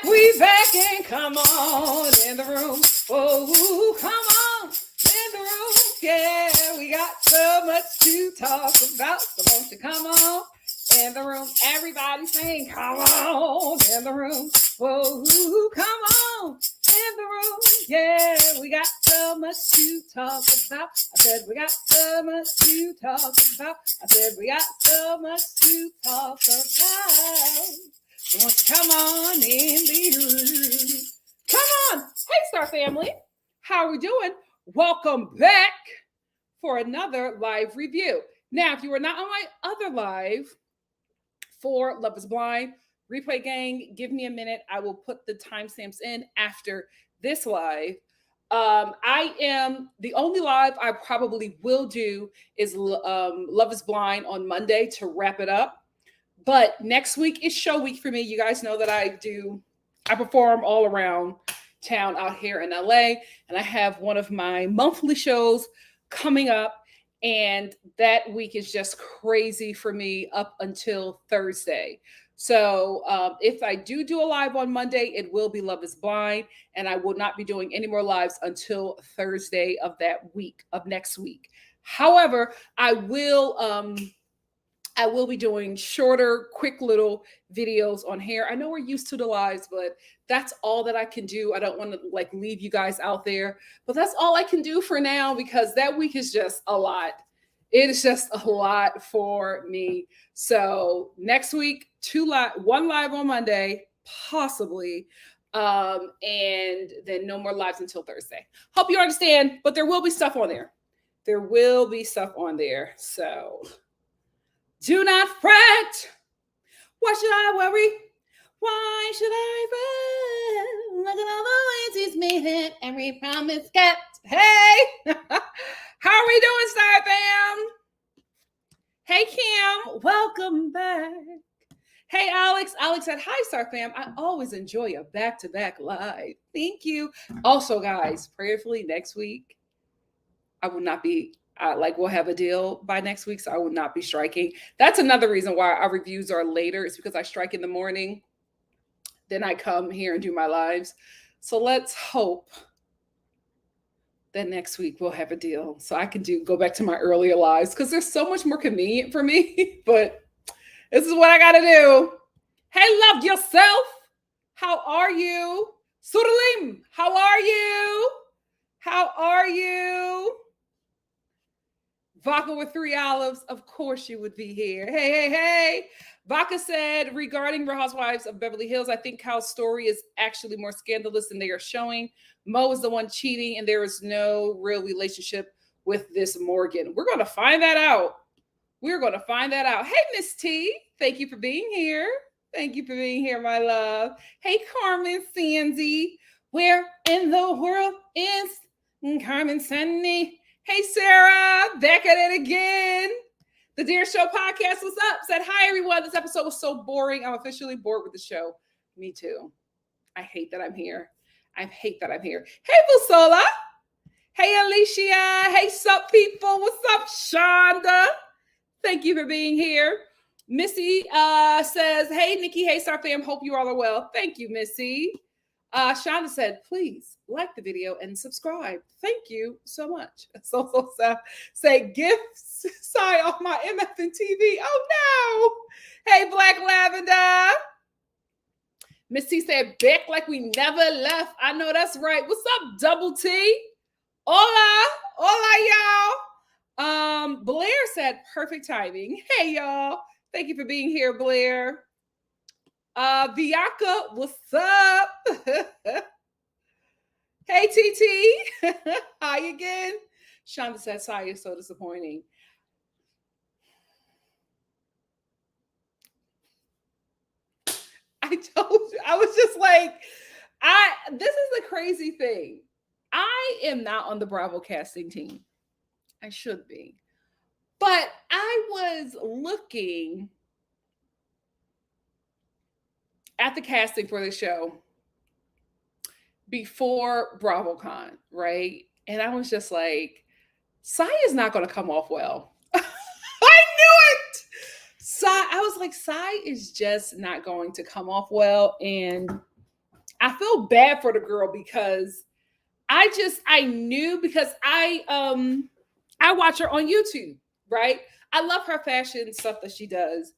We back and come on in the room. Oh, come on in the room. Yeah, we got so much to talk about. So won't you come on in the room? Everybody saying, come on in the room. Whoa, come on in the room. Yeah, we got so much to talk about. I said we got so much to talk about. I said we got so much to talk about. So won't you come on in the room? Come on. Hey, Star family. How are we doing? Welcome back for another live review. Now, if you were not on my other live for Love is Blind, replay gang, give me a minute. I will put the timestamps in after this live. I am the only live I probably will do is Love is Blind on Monday to wrap it up. But next week is show week for me. You guys know that I perform all around town out here in LA. And I have one of my monthly shows coming up. And that week is just crazy for me up until Thursday. So if I do a live on Monday, it will be Love is Blind. And I will not be doing any more lives until Thursday of that week, of next week. However, I will be doing shorter, quick little videos on here. I know we're used to the lives, but that's all that I can do. I don't want to leave you guys out there, but that's all I can do for now because that week is just a lot. It is just a lot for me. So next week, one live on Monday, possibly, and then no more lives until Thursday. Hope you understand, but there will be stuff on there. There will be stuff on there. So do not fret. Why should I worry? Why should I fret? Look at all the ways he's made it. Every promise kept. Hey! How are we doing, Star Fam? Hey, Kim. Welcome back. Hey, Alex. Alex said, hi, Star Fam. I always enjoy a back-to-back live. Thank you. Also, guys, prayerfully next week, I will not be we'll have a deal by next week, so I will not be striking. That's another reason why our reviews are later. It's because I strike in the morning. Then I come here and do my lives. So let's hope that next week we'll have a deal so I can go back to my earlier lives because they're so much more convenient for me. But this is what I got to do. Hey, love yourself. How are you? Suralim, how are you? How are you? Vodka with 3 olives, of course you would be here. Hey. Vodka said, regarding Real Housewives of Beverly Hills, I think Kyle's story is actually more scandalous than they are showing. Mo is the one cheating, and there is no real relationship with this Morgan. We're going to find that out. Hey, Miss T, thank you for being here. Thank you for being here, my love. Hey, Carmen Sandy, where in the world is Carmen Sandy? Hey, Sarah, back at it again. The Dear Show podcast was up. Said, hi, everyone. This episode was so boring. I'm officially bored with the show. Me too. I hate that I'm here. Hey, Busola. Hey, Alicia. Hey, sup, people. What's up, Shonda? Thank you for being here. Missy says, hey, Nikki. Hey, Star Fam. Hope you all are well. Thank you, Missy. Shonda said, please like the video and subscribe. Thank you so much. So say gifts sign off my MFN TV. Oh no. Hey, Black Lavender. Missy said, back like we never left. I know that's right. What's up, Double T? Hola, y'all. Blair said, perfect timing. Hey, y'all. Thank you for being here, Blair. Bianca, what's up? Hey, TT. Hi again. Shonda said, sorry, you're so disappointing. I told you. I was just like, this is the crazy thing. I am not on the Bravo casting team. I should be. But I was looking at the casting for the show before BravoCon, right? And I was just like, Sai is not going to come off well. I knew it. I was like, Sai is just not going to come off well. And I feel bad for the girl because I knew because I watch her on YouTube, right? I love her fashion stuff that she does.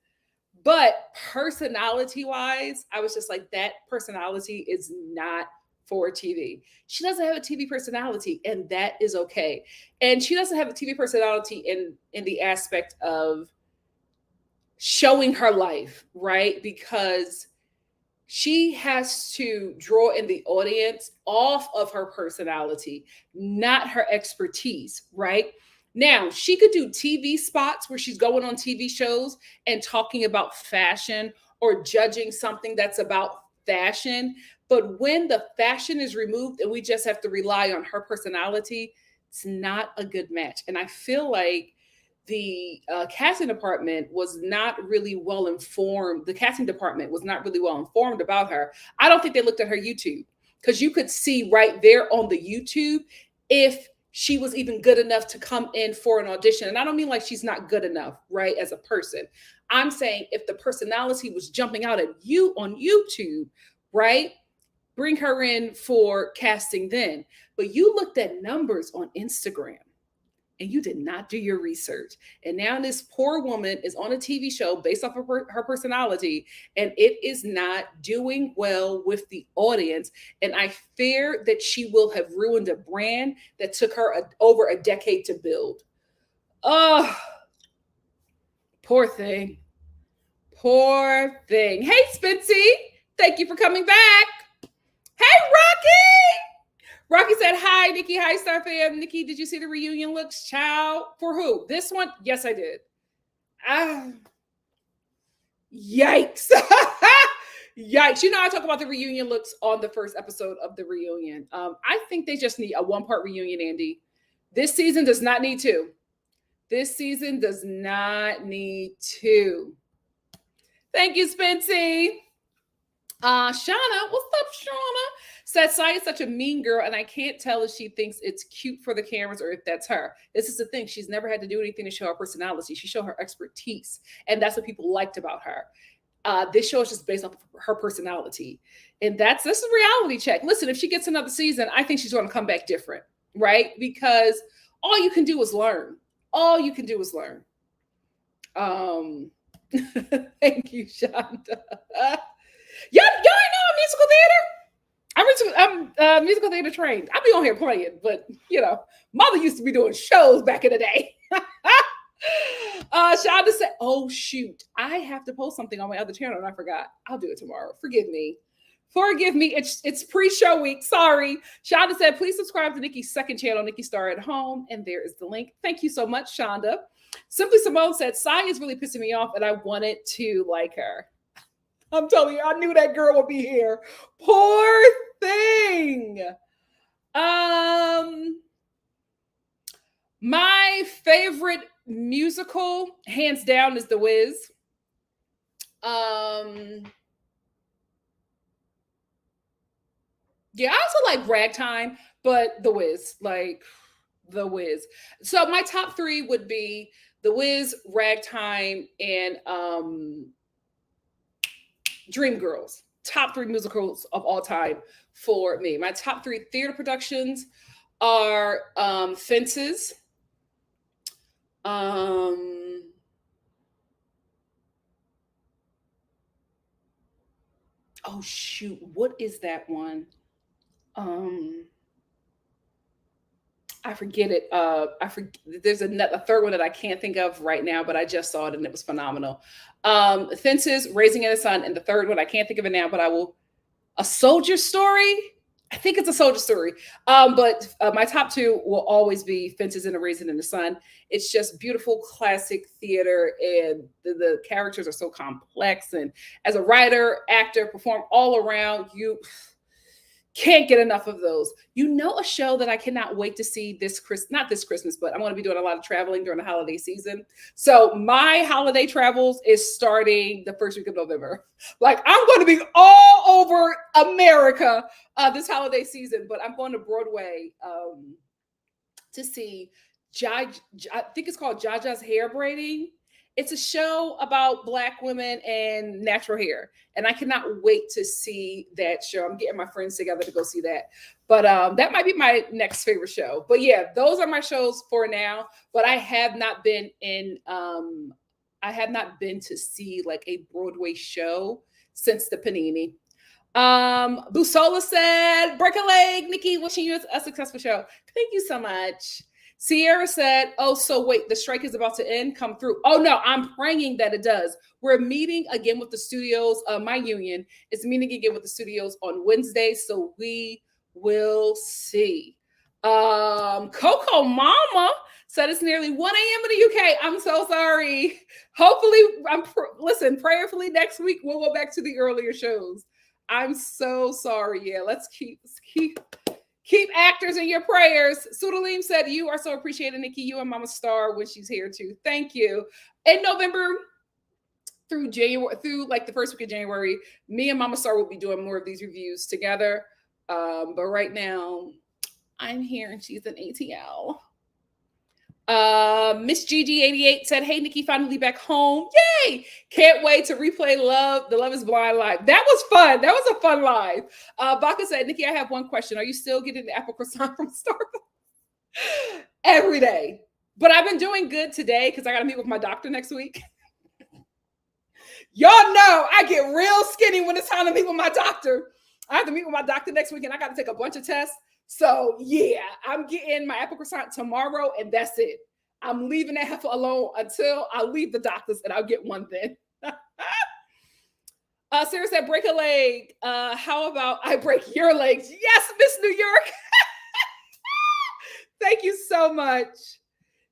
But personality wise, I was just like, that personality is not for TV. She doesn't have a TV personality, and that is okay. And she doesn't have a TV personality in the aspect of showing her life, right? Because she has to draw in the audience off of her personality, not her expertise, right? Now, she could do TV spots where she's going on TV shows and talking about fashion or judging something that's about fashion. But when the fashion is removed and we just have to rely on her personality, it's not a good match. And I feel like the casting department was not really well informed. The casting department was not really well informed about her. I don't think they looked at her YouTube because you could see right there on the YouTube if she was even good enough to come in for an audition. And I don't mean like she's not good enough, right, as a person. I'm saying if the personality was jumping out at you on YouTube, right, bring her in for casting then. But you looked at numbers on Instagram and you did not do your research. And now this poor woman is on a TV show based off of her personality, and it is not doing well with the audience. And I fear that she will have ruined a brand that took her over a decade to build. Oh, poor thing. Poor thing. Hey, Spency. Thank you for coming back. Hey, Rocky. Rocky said, hi, Nikki. Hi, Star fam. Nikki, did you see the reunion looks? Ciao. For who? This one? Yes, I did. Yikes. Yikes. You know, I talk about the reunion looks on the first episode of the reunion. I think they just need a one-part reunion, Andy. This season does not need two. This season does not need two. Thank you, Spency. Shauna, what's up, Shauna? Said Sai is such a mean girl, and I can't tell if she thinks it's cute for the cameras or if that's her. This is the thing. She's never had to do anything to show her personality. She showed her expertise, and that's what people liked about her. This show is just based off of her personality. And this is a reality check. Listen, if she gets another season, I think she's going to come back different, right? Because all you can do is learn. All you can do is learn. Thank you, Shonda. Y'all know I'm musical theater. I'm musical theater trained. I be on here playing, but you know, mother used to be doing shows back in the day. Shonda said, oh shoot, I have to post something on my other channel and I forgot. I'll do it tomorrow. Forgive me. It's pre-show week. Sorry. Shonda said, please subscribe to Nikki's second channel, NikkiStar at Home. And there is the link. Thank you so much, Shonda. Simply Simone said, Sai is really pissing me off and I wanted to like her. I'm telling you, I knew that girl would be here. Poor thing. My favorite musical, hands down, is The Wiz. Yeah, I also like Ragtime, but The Wiz, like The Wiz. So my top three would be The Wiz, Ragtime, and Dreamgirls. Top three musicals of all time for me. My top three theater productions are Fences. Oh shoot, what is that one? I forget it. There's a third one that I can't think of right now, but I just saw it and it was phenomenal. Fences, Raising in the Sun, and the third one I can't think of it now, but A Soldier Story. I think it's A Soldier Story. But my top two will always be Fences and A Raisin in the Sun. It's just beautiful classic theater, and the characters are so complex. And as a writer, actor, perform all around, you can't get enough of those. You know, a show that I cannot wait to see not this Christmas, but I'm going to be doing a lot of traveling during the holiday season. So my holiday travels is starting the first week of November. Like, I'm going to be all over America this holiday season, but I'm going to Broadway to see I think it's called Jaja's Hair Braiding. It's a show about Black women and natural hair. And I cannot wait to see that show. I'm getting my friends together to go see that. But that might be my next favorite show. But yeah, those are my shows for now. But I have not been to see like a Broadway show since the Panini. Busola said, break a leg, Nikki, wishing you a successful show. Thank you so much. Sierra said, oh, so wait, the strike is about to end, come through. Oh no, I'm praying that it does. We're meeting again with the studios. My union is meeting again with the studios on Wednesday, so we will see. Coco Mama said it's nearly 1 a.m. in the UK. I'm so sorry. Hopefully, listen, prayerfully next week we'll go back to the earlier shows. I'm so sorry. Yeah, let's keep actors in your prayers. Sudalim said, you are so appreciated, Nikki. You and Mama Star when she's here too. Thank you. In November through January, through like the first week of January, me and Mama Star will be doing more of these reviews together. But right now, I'm here and she's in ATL. Miss GG88 said, hey, Nikki, finally back home. Yay! Can't wait to replay the Love is Blind live. That was fun. That was a fun live. Baka said, Nikki, I have one question. Are you still getting the apple croissant from Starbucks? Every day. But I've been doing good today because I got to meet with my doctor next week. Y'all know I get real skinny when it's time to meet with my doctor. I have to meet with my doctor next week and I got to take a bunch of tests. So yeah, I'm getting my apple croissant tomorrow and that's it. I'm leaving that heifer alone until I leave the doctors and I'll get one then. Sarah said, break a leg. How about I break your legs? Yes, Miss New York. Thank you so much.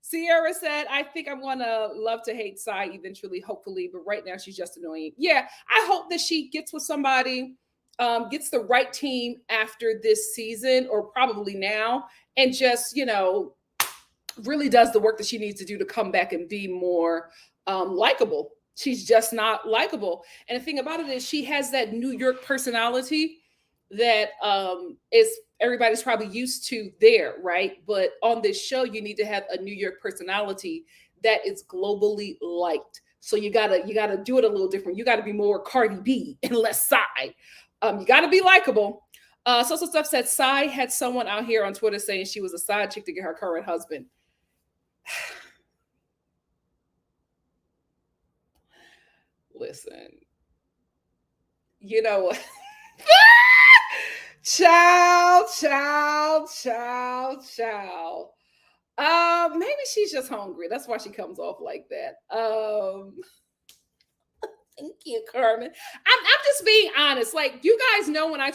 Sierra said, I think I'm going to love to hate Sai eventually, hopefully. But right now she's just annoying. Yeah, I hope that she gets with somebody, gets the right team after this season or probably now and just, really does the work that she needs to do to come back and be more likable. She's just not likable. And the thing about it is she has that New York personality that is everybody's probably used to there, right? But on this show, you need to have a New York personality that is globally liked. So you gotta do it a little different. You gotta be more Cardi B and less Psy. You gotta be likable. So stuff said Psy had someone out here on Twitter saying she was a side chick to get her current husband. Listen, you know what? Child. Maybe she's just hungry. That's why she comes off like that. Thank you, Carmen. I'm just being honest. Like, you guys know when I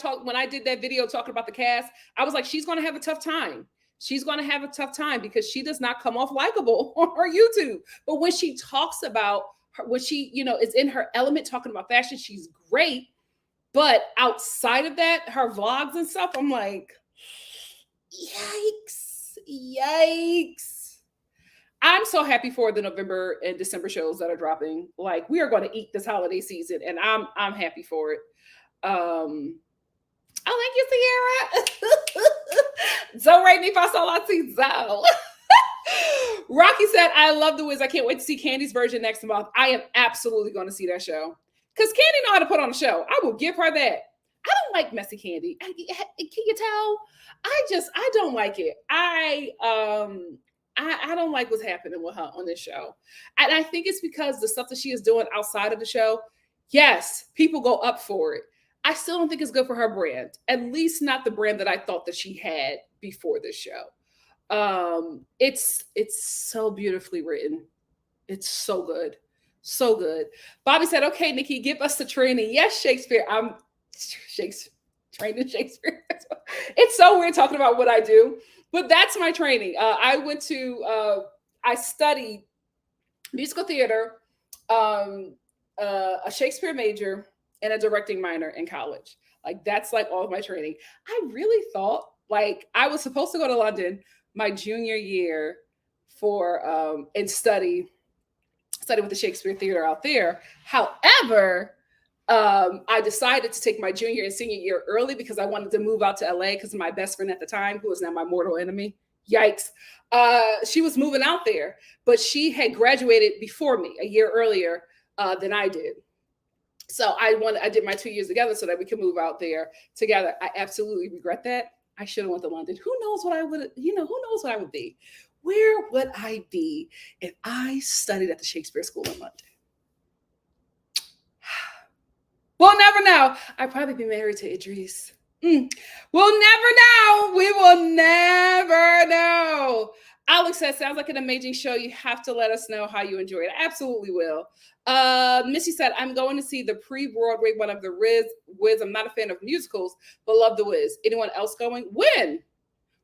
did that video talking about the cast, I was like, she's going to have a tough time. She's going to have a tough time because she does not come off likable on her YouTube. But when she talks about when she, is in her element talking about fashion, she's great. But outside of that, her vlogs and stuff, I'm like, yikes. I'm so happy for the November and December shows that are dropping. Like, we are going to eat this holiday season, and I'm happy for it. Oh, thank you, Sierra. So right me so. Rocky said, I love The Wiz. I can't wait to see Candy's version next month. I am absolutely going to see that show. Because Candy know how to put on a show. I will give her that. I don't like messy Candy. Can you tell? I don't like it. I don't like what's happening with her on this show. And I think it's because the stuff that she is doing outside of the show, yes, people go up for it. I still don't think it's good for her brand. At least not the brand that I thought that she had before this show. It's so beautifully written. It's so good. So good. Bobby said, okay, Nikki, give us the training. Yes, Shakespeare. I'm training Shakespeare. It's so weird talking about what I do, but that's my training. I studied musical theater, a Shakespeare major, and a directing minor in college. Like, that's like all of my training. I really thought like I was supposed to go to London my junior year for and study with the Shakespeare Theater out there. However, I decided to take my junior and senior year early because I wanted to move out to LA because my best friend at the time, who is now my mortal enemy, Yikes. She was moving out there, but she had graduated before me a year earlier than I did. So I did my 2 years together so that we could move out there together. I absolutely regret that. I should have went to London. Who knows what I would, who knows what I would be? Where would I be if I studied at the Shakespeare School in London? We'll never know. I'd probably be married to Idris. We'll never know. We will never know. Alex says, sounds like an amazing show. You have to let us know how you enjoy it. I absolutely will. Missy said, I'm going to see the pre-Broadway one of the Wiz. I'm not a fan of musicals, but love the Wiz. Anyone else going? When?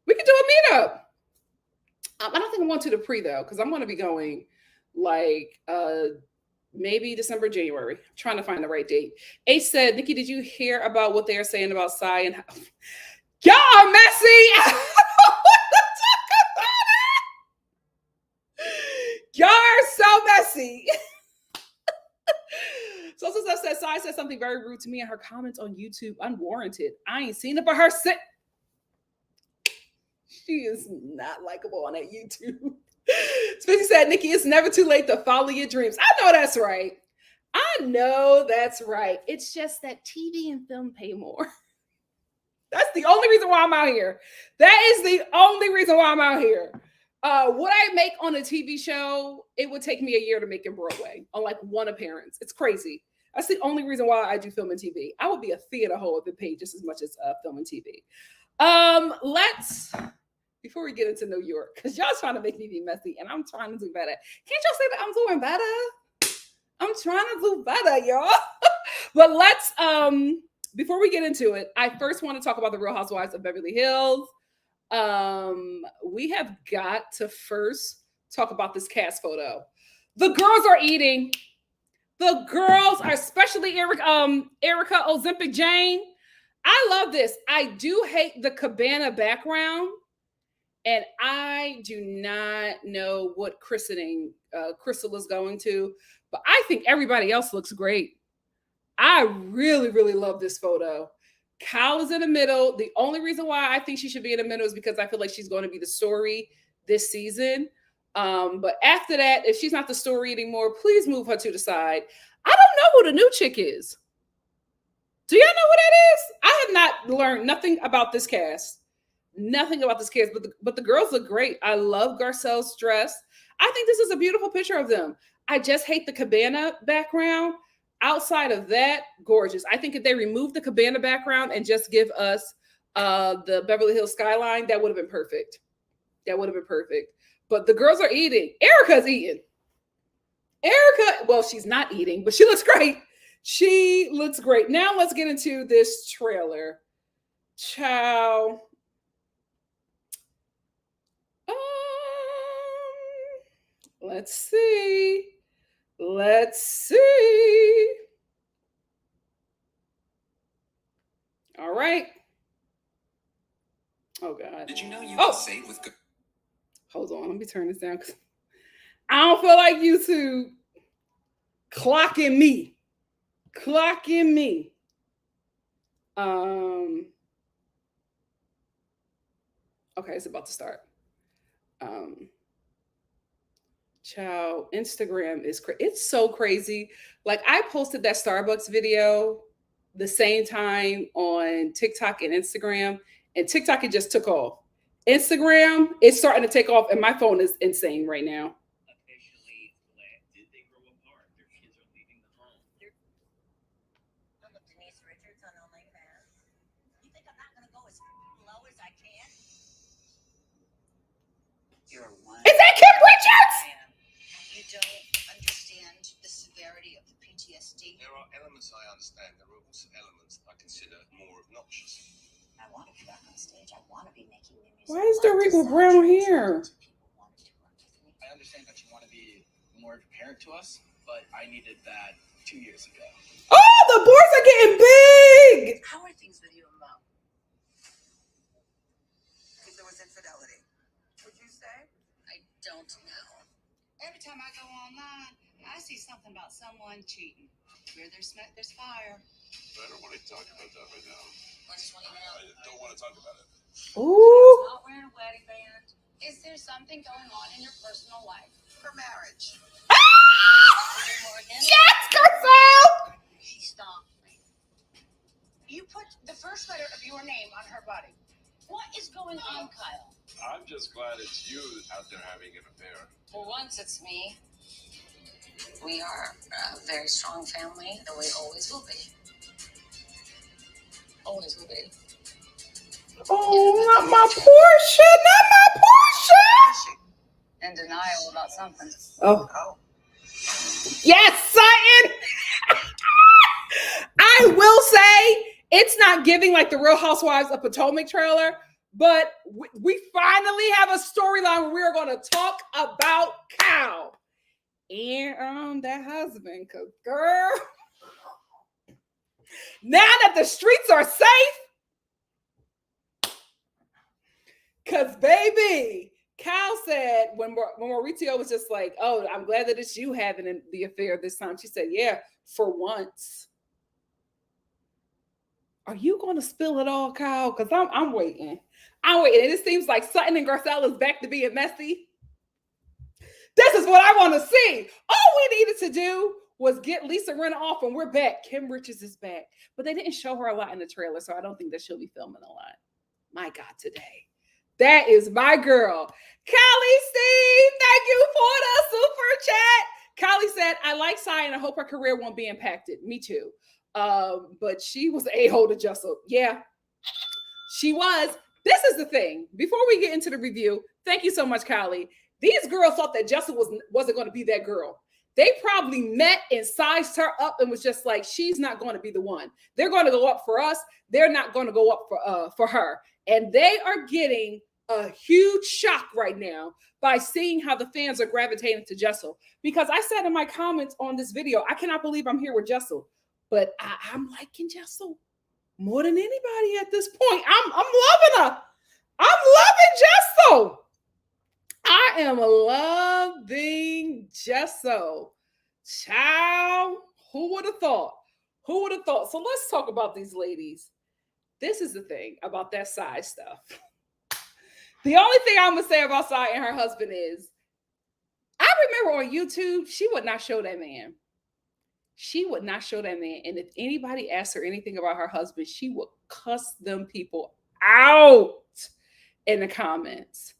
We can do a meetup. I don't think I'm going to the pre, though, because I'm going to be going like maybe December, January. I'm trying to find the right date. Ace said, Nikki, did you hear about what they are saying about Psy and how... Y'all are messy. Y'all are so messy. So said Psy said something very rude to me in her comments on YouTube, unwarranted. I ain't seen it, but her she is not likable on that YouTube. Spitzy said, Nikki, it's never too late to follow your dreams. I know that's right. I know that's right. It's just that TV and film pay more. That's the only reason why I'm out here. That is the only reason why I'm out here. What I make on a TV show, it would take me a year to make in Broadway on like one appearance. It's crazy. That's the only reason why I do film and TV. I would be a theater hoe if it paid just as much as film and TV. Before we get into New York, because y'all trying to make me be messy and I'm trying to do better. Can't y'all say that I'm doing better? I'm trying to do better, y'all. But let's, before we get into it, I first want to talk about the Real Housewives of Beverly Hills. We have got to first talk about this cast photo. The girls are eating. The girls are, especially Erica Ozempic Jane. I love this. I do hate the cabana background. And I do not know what christening Crystal is going to, but I think everybody else looks great. I really, really love this photo. Kyle is in the middle. The only reason why I think she should be in the middle is because I feel like she's going to be the story this season. But after that, if she's not the story anymore, please move her to the side. I don't know who the new chick is. Do y'all know who that is? I have not learned nothing about this cast. Nothing about this cast, but the girls look great. I love Garcelle's dress. I think this is a beautiful picture of them. I just hate the cabana background. Outside of that, gorgeous. I think if they remove the cabana background and just give us the Beverly Hills skyline, that would have been perfect. That would have been perfect. But the girls are eating. Erica's eating. Erica, well, she's not eating, but she looks great. She looks great. Now let's get into this trailer. Ciao. Let's see. All right. Oh God. Did you know you can save with? Hold on. Let me turn this down. I don't feel like YouTube clocking me. Okay, it's about to start. Child, Instagram is it's so crazy. Like I posted that Starbucks video the same time on TikTok and Instagram, and TikTok it just took off. Instagram is starting to take off, and my phone is insane right now. Officially, did they grow apart? Their kids are leaving the home. I'm a Denise Richards on OnlyFans. You think I'm not gonna go as low as I can? You're one. Is that Kim Richards? You don't understand the severity of the PTSD. There are elements I understand. There are also elements I consider more obnoxious. I want to be back on stage. I want to be making new music. Why is there wrinkle brown hair? I understand that you want to be more prepared to us, but I needed that 2 years ago. Oh, the boards are getting big. How are things with you and Mom? Because there was infidelity. Would you say? I don't know. Every time I go online, I see something about someone cheating. Where there's smoke, there's fire. I don't want to talk about that right now. I just want to know. I don't want to talk about it. Ooh. Not wearing a wedding band. Is there something going on in your personal life? For marriage. Yes, Garcelle! Stop. You put the first letter of your name on her body. What is going on, Kyle? I'm just glad it's you out there having an affair. For once, it's me. We are a very strong family, and we always will be. Always will be. Oh, not my Portia! Not my Portia! In denial about something. Oh. Yes, Sutton! I will say, it's not giving like the Real Housewives of Potomac trailer, but we finally have a storyline where we're going to talk about Kyle and that husband. Because, girl, now that the streets are safe, because, baby, Kyle said when Maurizio was just like, oh, I'm glad that it's you having the affair this time. She said, yeah, for once. Are you going to spill it all, Kyle? Because I'm waiting. I'm waiting. And it seems like Sutton and Garcelle is back to being messy. This is what I want to see. All we needed to do was get Lisa Rinna off, and we're back. Kim Richards is back. But they didn't show her a lot in the trailer, so I don't think that she'll be filming a lot. My God, today. That is my girl. Callie C, thank you for the super chat. Callie said, I like Sai and I hope her career won't be impacted. Me too. But she was a-hole to Jessel. Yeah, she was. This is the thing. Before we get into the review, thank you so much, Callie. These girls thought that Jessel wasn't going to be that girl. They probably met and sized her up and was just like, she's not going to be the one. They're going to go up for us. They're not going to go up for her. And they are getting a huge shock right now by seeing how the fans are gravitating to Jessel. Because I said in my comments on this video, I cannot believe I'm here with Jessel. But I'm liking Jessel more than anybody at this point. I'm loving her. I'm loving Jessel. I am loving Jessel. Child, who would have thought? Who would have thought? So let's talk about these ladies. This is the thing about that Sai stuff. The only thing I'm going to say about Sai and her husband is, I remember on YouTube, she would not show that man. She would not show that man. And if anybody asked her anything about her husband, she would cuss them people out in the comments.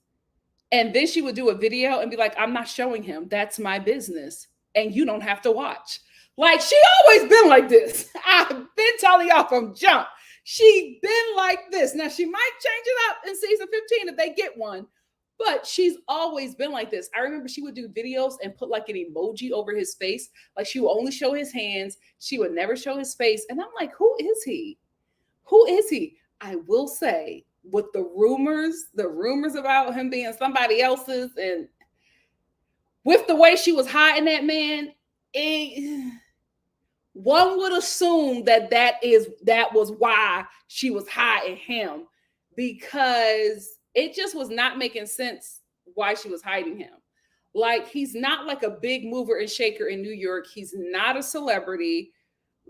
And then she would do a video and be like, I'm not showing him. That's my business. And you don't have to watch. Like, she always been like this. I've been telling y'all from jump. She been like this. Now, she might change it up in season 15 if they get one. But she's always been like this. I remember she would do videos and put like an emoji over his face. Like, she would only show his hands. She would never show his face. And I'm like, who is he? Who is he? I will say, with the rumors about him being somebody else's, and with the way she was hiding that man, one would assume that was why she was hiding him, because it just was not making sense why she was hiding him. Like, he's not like a big mover and shaker in New York. He's not a celebrity.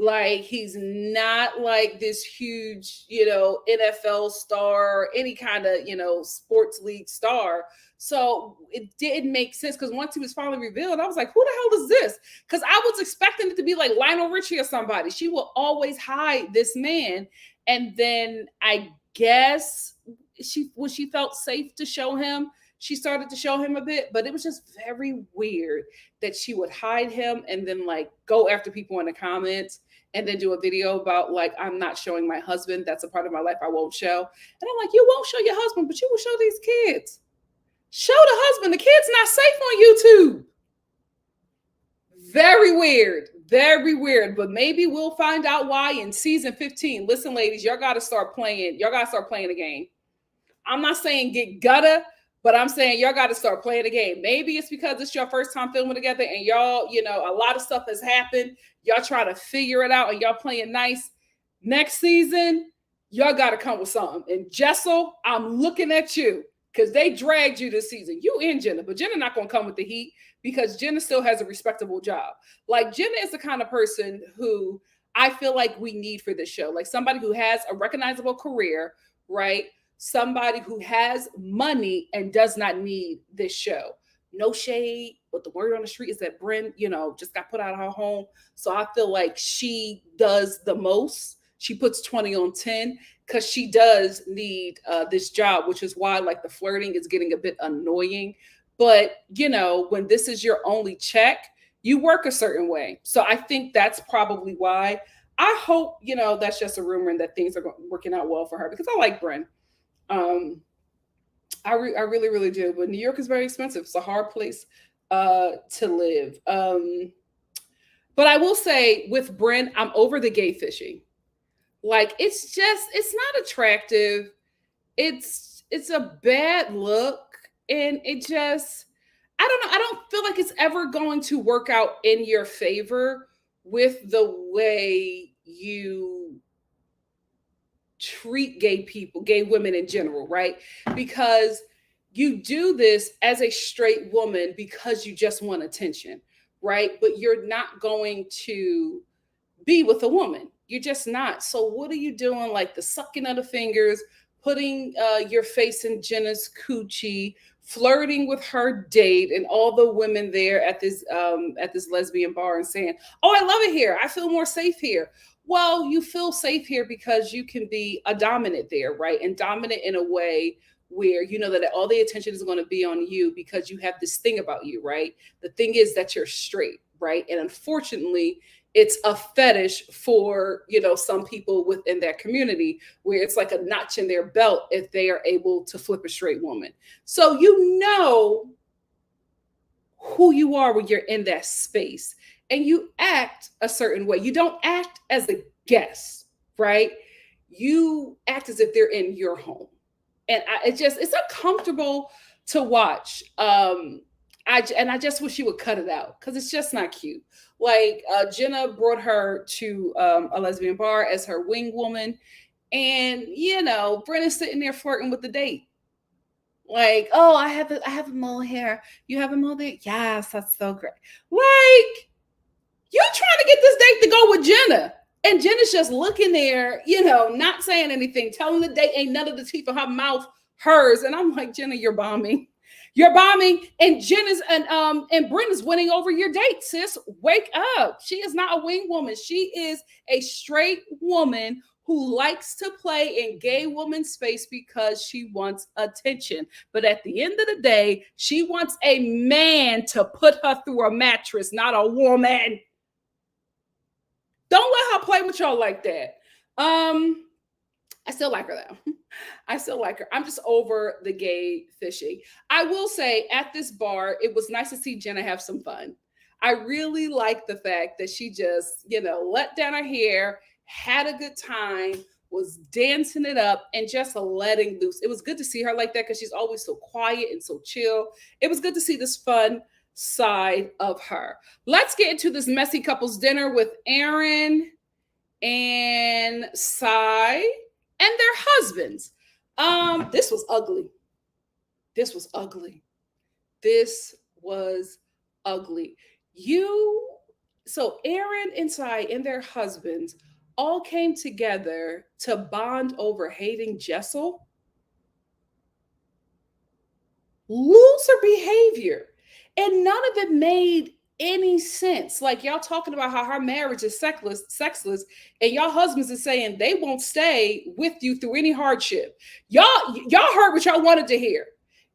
Like, he's not like this huge, NFL star, any kind of, sports league star. So it didn't make sense, because once he was finally revealed, I was like, who the hell is this? Because I was expecting it to be like Lionel Richie or somebody. She will always hide this man. And then I guess when she felt safe to show him, she started to show him a bit, but it was just very weird that she would hide him and then like go after people in the comments and then do a video about like, I'm not showing my husband. That's a part of my life I won't show. And I'm like, you won't show your husband, but you will show these kids. Show the husband. The kid's not safe on YouTube. Very weird. Very weird. But maybe we'll find out why in season 15. Listen, ladies, y'all got to start playing. Y'all got to start playing the game. I'm not saying get gutta, but I'm saying y'all got to start playing the game. Maybe it's because it's your first time filming together and y'all, a lot of stuff has happened. Y'all try to figure it out and y'all playing nice. Next season, y'all got to come with something. And Jessel, I'm looking at you, because they dragged you this season. You and Jenna, but Jenna not going to come with the heat, because Jenna still has a respectable job. Like, Jenna is the kind of person who I feel like we need for this show. Like, somebody who has a recognizable career, right? somebody who has money and does not need this show. No shade, but the word on the street is that Bryn, just got put out of her home. So I feel like she does the most. She puts 20 on 10 because she does need this job, which is why like the flirting is getting a bit annoying. But, when this is your only check, you work a certain way. So I think that's probably why. I hope, that's just a rumor and that things are working out well for her because I like Bryn. I really, really do. But New York is very expensive. It's a hard place to live. But I will say with Bryn, I'm over the gay fishing. Like it's not attractive. It's a bad look. And it just, I don't know. I don't feel like it's ever going to work out in your favor with the way you treat gay people, gay women in general, right? Because you do this as a straight woman because you just want attention, right? But you're not going to be with a woman. You're just not. So what are you doing? Like the sucking of the fingers, putting your face in Jenna's coochie, flirting with her date and all the women there at this lesbian bar and saying, "Oh, I love it here. I feel more safe here." Well, you feel safe here because you can be a dominant there, right? And dominant in a way where you know that all the attention is going to be on you because you have this thing about you, right? The thing is that you're straight, right? And unfortunately, it's a fetish for, some people within that community where it's like a notch in their belt if they are able to flip a straight woman. So you know who you are when you're in that space and you act a certain way. You don't act as a guest, right? You act as if they're in your home. And it's uncomfortable to watch. I just wish you would cut it out because it's just not cute. Like Jenna brought her to a lesbian bar as her wing woman. And, Brenna's sitting there flirting with the date. Like, "Oh, I have a mole hair. You have a mole there? Yes, that's so great." Like, you're trying to get this date to go with Jenna. And Jenna's just looking there, not saying anything, telling the date ain't none of the teeth of her mouth hers. And I'm like, Jenna, you're bombing. You're bombing. And Jenna's and Brenda's winning over your date, sis. Wake up. She is not a wing woman. She is a straight woman who likes to play in gay woman space because she wants attention. But at the end of the day, she wants a man to put her through a mattress, not a woman. Don't let her play with y'all like that. I still like her though. I still like her. I'm just over the gay fishing. I will say at this bar, it was nice to see Jenna have some fun. I really like the fact that she just, let down her hair, had a good time, was dancing it up and just letting loose. It was good to see her like that because she's always so quiet and so chill. It was good to see this fun side of her. Let's get into this messy couples dinner with Aaron and Sai and their husbands. This was ugly. This was ugly. This was ugly. So Aaron and Sai and their husbands all came together to bond over hating Jessel. Loser behavior. And none of it made any sense. Like y'all talking about how her marriage is sexless, and y'all husbands are saying they won't stay with you through any hardship. Y'all heard what y'all wanted to hear.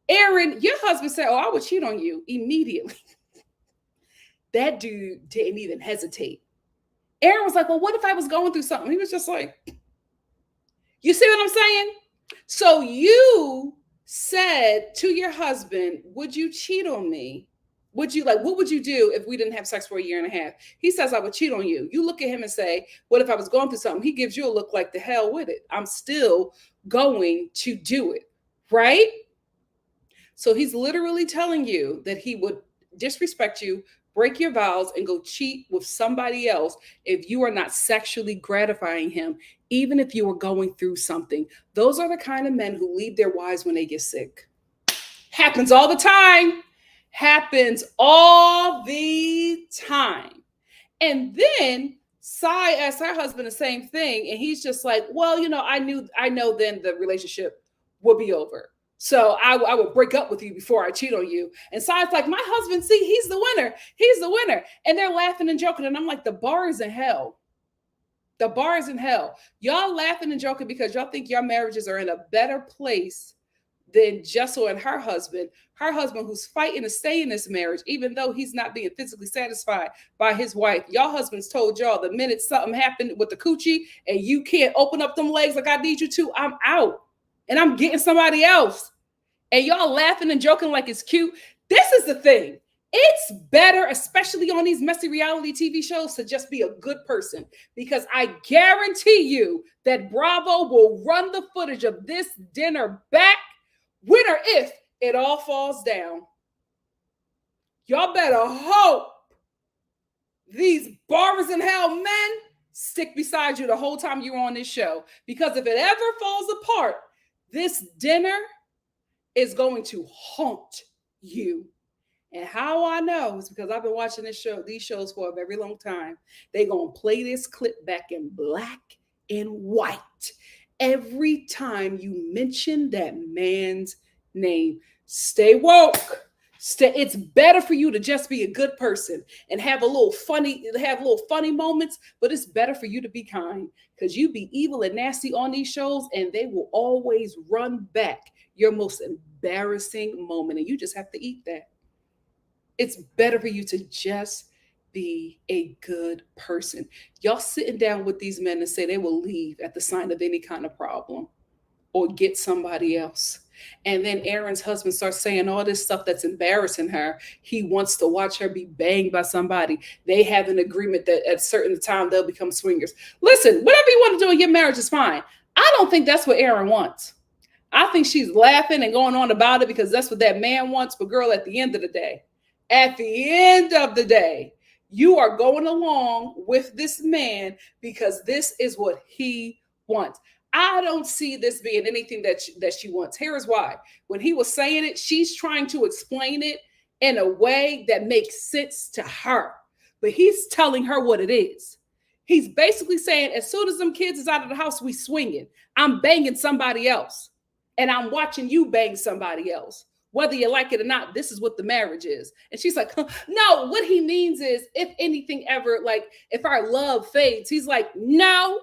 Aaron, your husband said, "Oh, I would cheat on you immediately." That dude didn't even hesitate. Aaron was like, "Well, what if I was going through something?" He was just like, you see what I'm saying? So you said to your husband, "Would you cheat on me? What would you do if we didn't have sex for a year and a half?" He says, "I would cheat on you." You look at him and say, "What if I was going through something?" He gives you a look like, "The hell with it. I'm still going to do it." Right? So he's literally telling you that he would disrespect you, break your vows, and go cheat with somebody else if you are not sexually gratifying him, even if you were going through something. Those are the kind of men who leave their wives when they get sick. Happens all the time. Happens all the time. And then Sai asked her husband the same thing. And he's just like, "Well, I know then the relationship will be over. So I will break up with you before I cheat on you. And Si's like, my husband, see, he's the winner. He's the winner. And they're laughing and joking. And I'm like, the bar is in hell. The bar is in hell. Y'all laughing and joking because y'all think your marriages are in a better place than Jessel and her husband who's fighting to stay in this marriage, even though he's not being physically satisfied by his wife. Y'all husbands told y'all the minute something happened with the coochie and you can't open up them legs like I need you to, I'm out and I'm getting somebody else. And y'all laughing and joking like it's cute. This is the thing. It's better, especially on these messy reality TV shows, to just be a good person, because I guarantee you that Bravo will run the footage of this dinner back when or if it all falls down. Y'all better hope these barbers in hell men stick beside you the whole time you're on this show, because if it ever falls apart, this dinner is going to haunt you. And how I know is because I've been watching these shows for a very long time. They're going to play this clip back in black and white every time you mention that man's name. Stay woke. It's better for you to just be a good person and have little funny moments, but it's better for you to be kind, because you be evil and nasty on these shows and they will always run back your most embarrassing moment, and you just have to eat that. It's better for you to just be a good person. Y'all sitting down with these men and say they will leave at the sign of any kind of problem or get somebody else. And then Aaron's husband starts saying all this stuff that's embarrassing her. He wants to watch her be banged by somebody. They have an agreement that at a certain time they'll become swingers. Listen, whatever you want to do in your marriage is fine. I don't think that's what Aaron wants. I think she's laughing and going on about it because that's what that man wants. But girl, at the end of the day, you are going along with this man because this is what he wants. I don't see this being anything that she wants. Here is why. When he was saying it, she's trying to explain it in a way that makes sense to her. But he's telling her what it is. He's basically saying, as soon as them kids is out of the house, we swinging. I'm banging somebody else. And I'm watching you bang somebody else. Whether you like it or not, this is what the marriage is. And she's like, no, what he means is if anything ever, like if our love fades, he's like, no,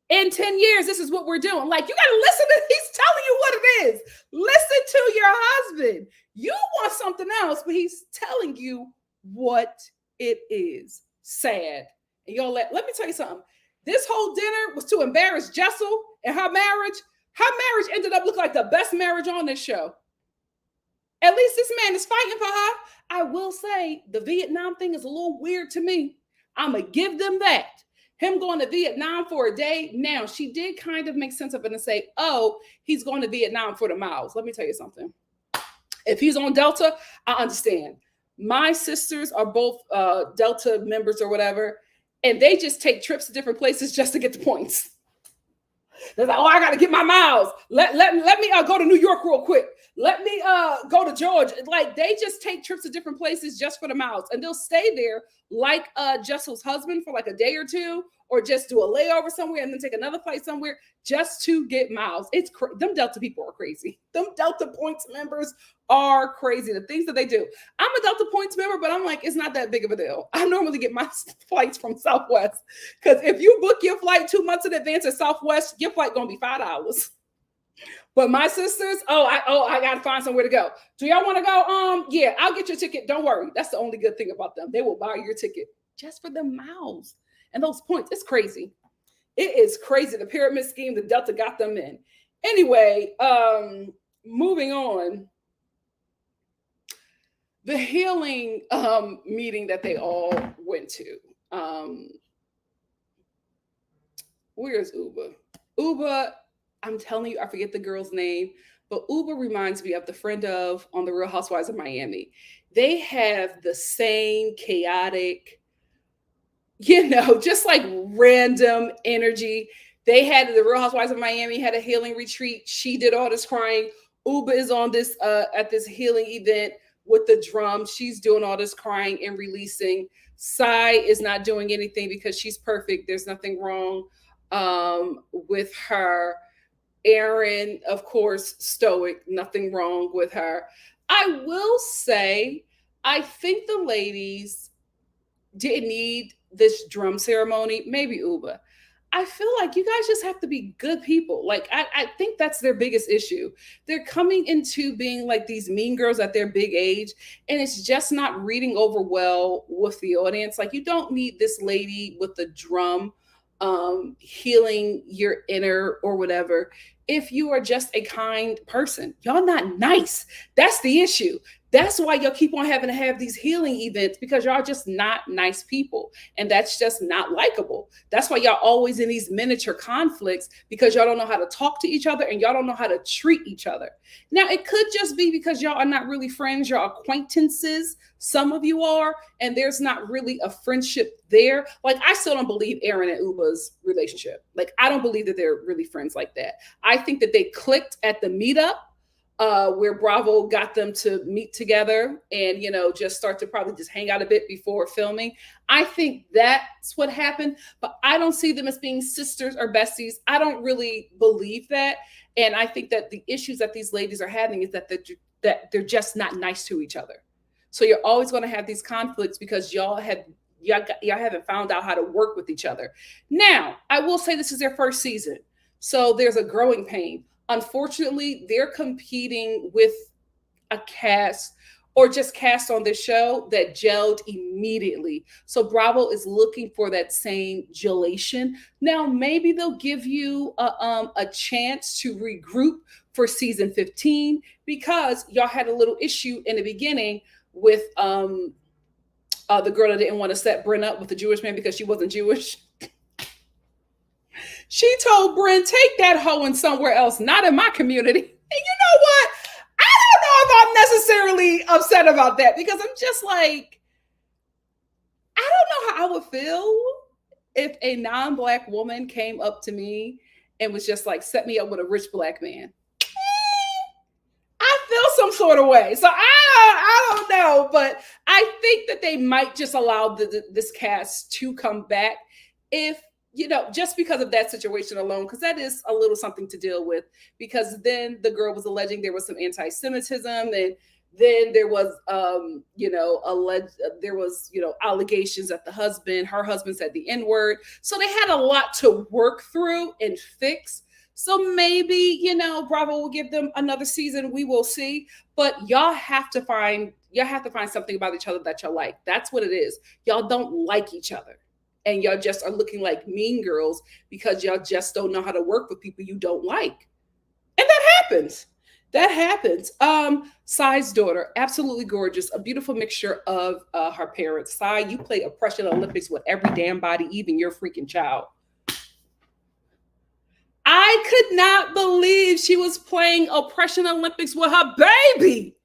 in 10 years, this is what we're doing. Like, you got to listen to, he's telling you what it is. Listen to your husband. You want something else, but he's telling you what it is. Sad. And y'all, let me tell you something. This whole dinner was to embarrass Jessel and her marriage. Her marriage ended up looking like the best marriage on this show. At least this man is fighting for her. I will say the Vietnam thing is a little weird to me. I'm going to give them that. Him going to Vietnam for a day. Now, she did kind of make sense of it and say, oh, he's going to Vietnam for the miles. Let me tell you something. If he's on Delta, I understand. My sisters are both Delta members or whatever, and they just take trips to different places just to get the points. They're like, oh, I got to get my miles. Let me go to New York real quick. Let me go to Georgia. Like, they just take trips to different places just for the miles. And they'll stay there like Jessel's husband for like a day or two, or just do a layover somewhere and then take another flight somewhere just to get miles. Them Delta people are crazy. Them Delta Points members are crazy. The things that they do. I'm a Delta Points member, but I'm like, it's not that big of a deal. I normally get my flights from Southwest, because if you book your flight 2 months in advance at Southwest, your flight gonna be $5. But my sisters, I gotta find somewhere to go. Do y'all want to go? Yeah, I'll get your ticket. Don't worry. That's the only good thing about them. They will buy your ticket just for the miles and those points. It's crazy. It is crazy. The pyramid scheme, the Delta got them in. Anyway, moving on. The healing meeting that they all went to. Where's Uba? Uba, I'm telling you, I forget the girl's name, but Uba reminds me of the friend of on the Real Housewives of Miami. They have the same chaotic, just like random energy. They had the Real Housewives of Miami had a healing retreat. She did all this crying. Uba is on this at this healing event with the drum. She's doing all this crying and releasing. Sai is not doing anything because she's perfect. There's nothing wrong with her. Erin, of course, stoic, nothing wrong with her. I will say, I think the ladies didn't need this drum ceremony, maybe Uba. I feel like you guys just have to be good people. Like, I think that's their biggest issue. They're coming into being like these mean girls at their big age, and it's just not reading over well with the audience. Like, you don't need this lady with the drum healing your inner or whatever if you are just a kind person. Y'all not nice. That's the issue. That's why y'all keep on having to have these healing events, because y'all just not nice people. And that's just not likable. That's why y'all always in these miniature conflicts, because y'all don't know how to talk to each other and y'all don't know how to treat each other. Now, it could just be because y'all are not really friends, you're acquaintances. Some of you are, and there's not really a friendship there. Like, I still don't believe Erin and Uba's relationship. Like, I don't believe that they're really friends like that. I think that they clicked at the meetup, where Bravo got them to meet together and, just start to probably just hang out a bit before filming. I think that's what happened, but I don't see them as being sisters or besties. I don't really believe that. And I think that the issues that these ladies are having is that they're just not nice to each other. So you're always going to have these conflicts because y'all haven't found out how to work with each other. Now, I will say this is their first season, so there's a growing pain. Unfortunately, they're competing with a cast or just cast on this show that gelled immediately. So Bravo is looking for that same gelation. Now, maybe they'll give you a chance to regroup for season 15, because y'all had a little issue in the beginning with the girl that didn't want to set Bryn up with the Jewish man because she wasn't Jewish. She told Bryn, take that hoe in somewhere else, not in my community. And you know what? I don't know if I'm necessarily upset about that, because I'm just like, I don't know how I would feel if a non-Black woman came up to me and was just like, set me up with a rich Black man. I feel some sort of way. So I don't know, but I think that they might just allow this cast to come back if, just because of that situation alone, because that is a little something to deal with. Because then the girl was alleging there was some anti-Semitism, and then there was, allegations that her husband said the N-word. So they had a lot to work through and fix. So maybe, Bravo will give them another season. We will see. But y'all have to find something about each other that y'all like. That's what it is. Y'all don't like each other. And y'all just are looking like mean girls because y'all just don't know how to work with people you don't like. And that happens. Sai's daughter, absolutely gorgeous. A beautiful mixture of her parents. Sai, you play Oppression Olympics with every damn body, even your freaking child. I could not believe she was playing Oppression Olympics with her baby.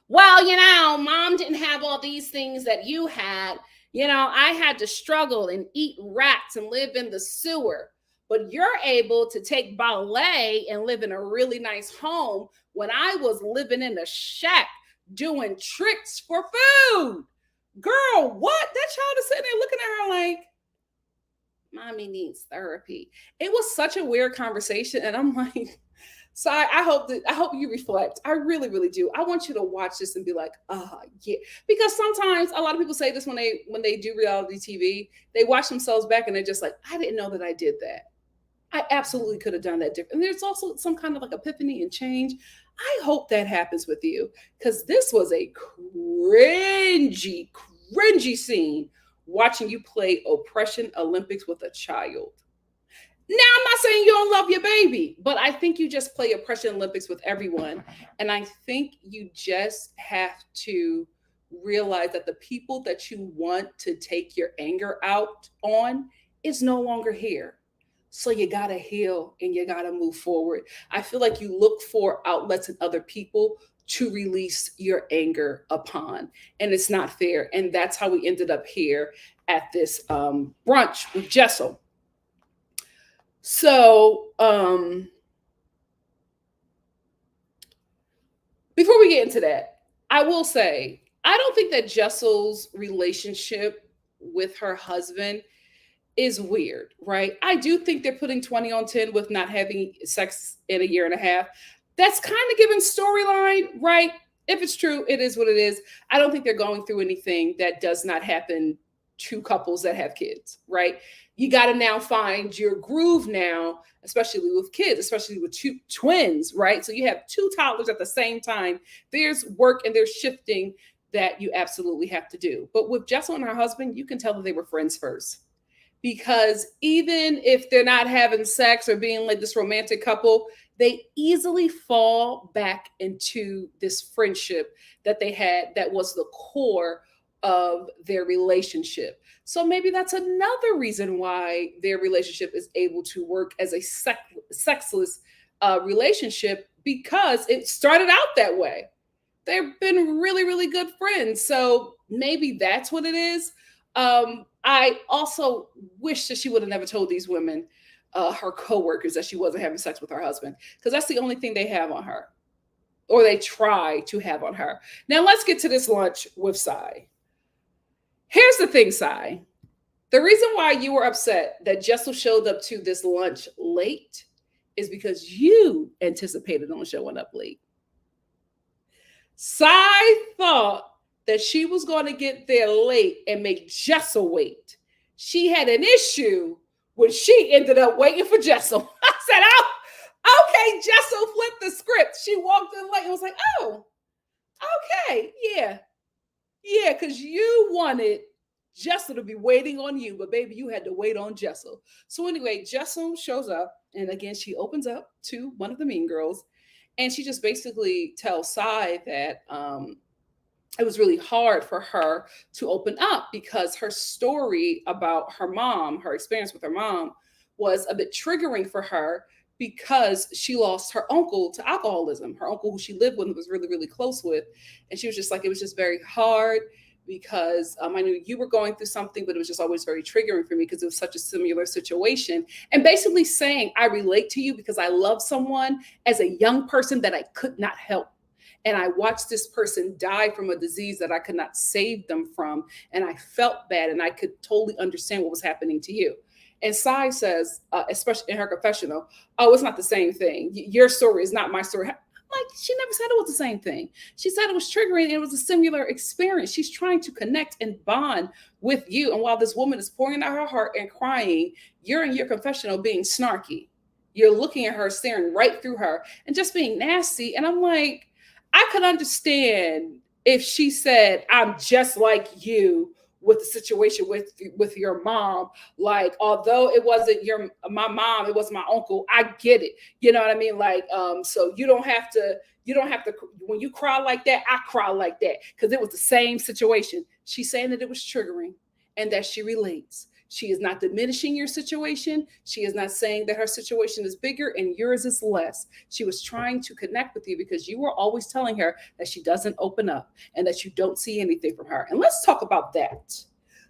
Well, mom didn't have all these things that you had. I had to struggle and eat rats and live in the sewer. But you're able to take ballet and live in a really nice home when I was living in a shack doing tricks for food. Girl, what? That child is sitting there looking at her like, mommy needs therapy. It was such a weird conversation. And I'm like, so I hope you reflect. I really, really do. I want you to watch this and be like, yeah. Because sometimes a lot of people say this when they do reality TV, they watch themselves back and they're just like, I didn't know that I did that. I absolutely could have done that different. And there's also some kind of like epiphany and change. I hope that happens with you, because this was a cringy scene watching you play Oppression Olympics with a child. Now, I'm not saying you don't love your baby, but I think you just play Oppression Olympics with everyone. And I think you just have to realize that the people that you want to take your anger out on is no longer here. So you got to heal and you got to move forward. I feel like you look for outlets in other people to release your anger upon. And it's not fair. And that's how we ended up here at this brunch with Jessel. So before we get into that, I will say, I don't think that Jessel's relationship with her husband is weird, right? I do think they're putting 20 on 10 with not having sex in a year and a half. That's kind of giving storyline, right? If it's true, it is what it is. I don't think they're going through anything that does not happen to couples that have kids, right? You got to now find your groove now, especially with kids, especially with two twins, right? So you have two toddlers at the same time. There's work and there's shifting that you absolutely have to do. But with Jessel and her husband, you can tell that they were friends first. Because even if they're not having sex or being like this romantic couple, they easily fall back into this friendship that they had that was the core of their relationship. So maybe that's another reason why their relationship is able to work as a sexless relationship, because it started out that way. They've been really, really good friends. So maybe that's what it is. I also wish that she would have never told these women, her coworkers, that she wasn't having sex with her husband, because that's the only thing they have on her, or they try to have on her. Now let's get to this lunch with Sai. Here's the thing, Sai. The reason why you were upset that Jessel showed up to this lunch late is because you anticipated on showing up late. Sai thought that she was going to get there late and make Jessel wait. She had an issue when she ended up waiting for Jessel. I said, oh, okay, Jessel flipped the script. She walked in late and was like, oh, okay, yeah, because you wanted Jessel to be waiting on you, but baby, you had to wait on Jessel. So anyway, Jessel shows up, and again, she opens up to one of the mean girls, and she just basically tells Sai that it was really hard for her to open up because her story about her mom, her experience with her mom, was a bit triggering for her because she lost her uncle to alcoholism. Her uncle, who she lived with, was really, really close with. And she was just like, it was just very hard because I knew you were going through something, but it was just always very triggering for me because it was such a similar situation. And basically saying, I relate to you because I love someone as a young person that I could not help. And I watched this person die from a disease that I could not save them from. And I felt bad, and I could totally understand what was happening to you. And Sai says, especially in her confessional, oh, it's not the same thing. Your story is not my story. Like, she never said it was the same thing. She said it was triggering. It was a similar experience. She's trying to connect and bond with you. And while this woman is pouring out her heart and crying, you're in your confessional being snarky. You're looking at her, staring right through her, and just being nasty. And I'm like, I could understand if she said, I'm just like you with the situation with your mom. Like, although it wasn't my mom, it was my uncle. I get it. You know what I mean? Like, so you don't have to, when you cry like that, I cry like that because it was the same situation. She's saying that it was triggering and that she relates. She is not diminishing your situation. She is not saying that her situation is bigger and yours is less. She was trying to connect with you because you were always telling her that she doesn't open up and that you don't see anything from her. And let's talk about that.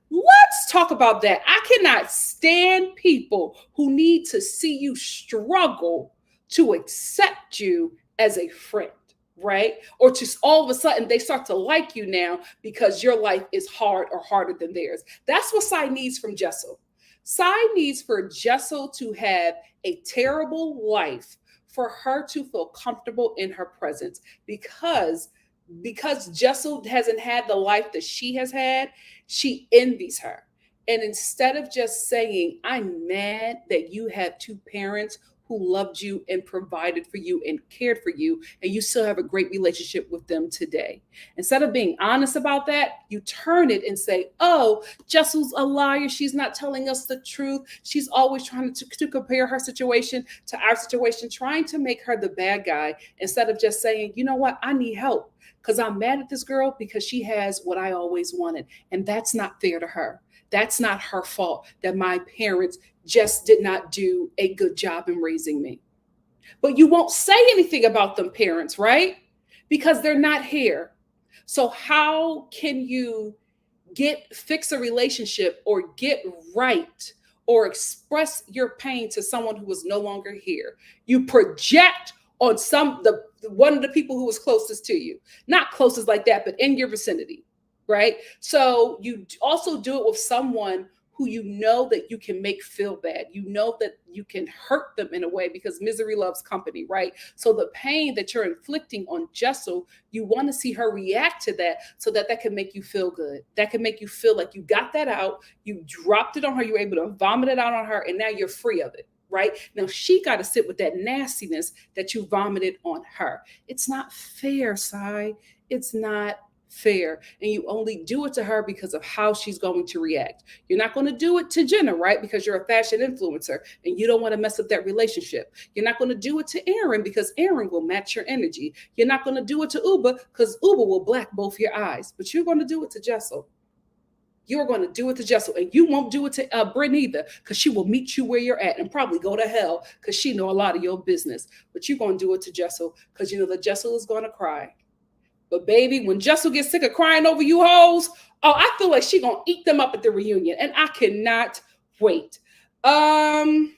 Let's talk about that. I cannot stand people who need to see you struggle to accept you as a friend. Right? Or just all of a sudden they start to like you now because your life is hard or harder than theirs. That's what Sai needs from Jessel. Sai needs for Jessel to have a terrible life for her to feel comfortable in her presence, because Jessel hasn't had the life that she has had, she envies her. And instead of just saying, I'm mad that you have two parents who loved you and provided for you and cared for you, and you still have a great relationship with them today. Instead of being honest about that, you turn it and say, oh, Jessel's a liar. She's not telling us the truth. She's always trying to compare her situation to our situation, trying to make her the bad guy, instead of just saying, you know what, I need help because I'm mad at this girl because she has what I always wanted. And that's not fair to her. That's not her fault that my parents just did not do a good job in raising me. But you won't say anything about them parents, right? Because they're not here. So how can you fix a relationship or get right or express your pain to someone who is no longer here? You project on one of the people who was closest to you, not closest like that, but in your vicinity, right? So you also do it with someone who you know that you can make feel bad. You know that you can hurt them in a way because misery loves company, right? So the pain that you're inflicting on Jessel, you want to see her react to that so that that can make you feel good. That can make you feel like you got that out, you dropped it on her, you were able to vomit it out on her, and now you're free of it. Right? Now she got to sit with that nastiness that you vomited on her. It's not fair, Sai. It's not fair. And you only do it to her because of how she's going to react. You're not going to do it to Jenna, right? Because you're a fashion influencer and you don't want to mess up that relationship. You're not going to do it to Aaron because Aaron will match your energy. You're not going to do it to Uba because Uba will black both your eyes. But you're going to do it to Jessel. You're going to do it to Jessel, and you won't do it to Brittany either, because she will meet you where you're at and probably go to hell because she know a lot of your business. But you're going to do it to Jessel because you know that Jessel is going to cry. But baby, when Jessel gets sick of crying over you hoes, oh, I feel like she's going to eat them up at the reunion, and I cannot wait. Was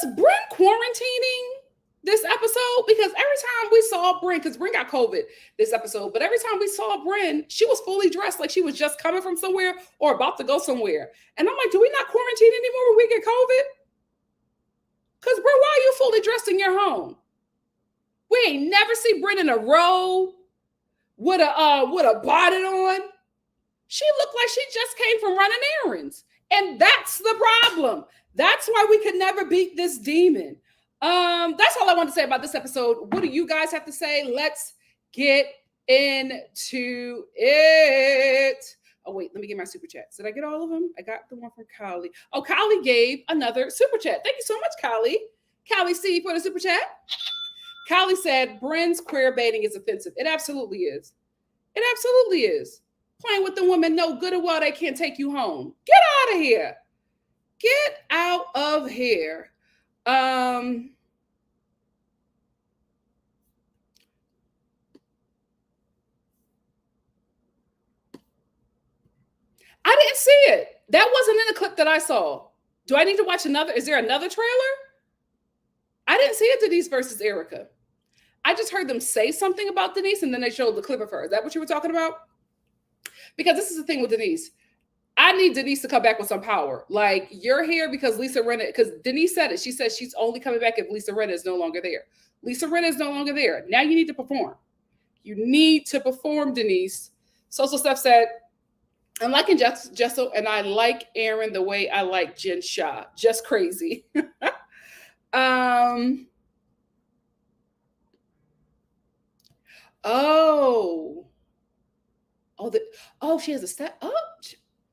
Brent quarantining this episode? Because every time we saw Bryn, because Bryn got COVID this episode, but every time we saw Bryn, she was fully dressed like she was just coming from somewhere or about to go somewhere. And I'm like, do we not quarantine anymore when we get COVID? Because Bryn, why are you fully dressed in your home? We ain't never see Bryn in a robe with a bonnet on. She looked like she just came from running errands. And that's the problem. That's why we could never beat this demon. That's all I want to say about this episode. What do you guys have to say? Let's get into it. Oh, wait, let me get my super chats. Did I get all of them? I got the one from Kylie. Oh, Kylie gave another super chat. Thank you so much, Kylie. Kylie C for the super chat. Kylie said, Bryn's queer baiting is offensive. It absolutely is. It absolutely is. Playing with the women know good and well they can't take you home. Get out of here. Get out of here. I didn't see it. That wasn't in the clip that I saw. Do I need to watch another? Is there another trailer? I didn't see it, Denise versus Erica. I just heard them say something about Denise and then they showed the clip of her. Is that what you were talking about? Because this is the thing with Denise. I need Denise to come back with some power. Like, you're here because Lisa Rinna, because Denise said it. She said she's only coming back if Lisa Rinna is no longer there. Lisa Rinna is no longer there. Now you need to perform. You need to perform, Denise. Social Steph said, I'm liking Jessel, and I like Aaron the way I like Jen Shah. Just crazy. She has a step. Oh,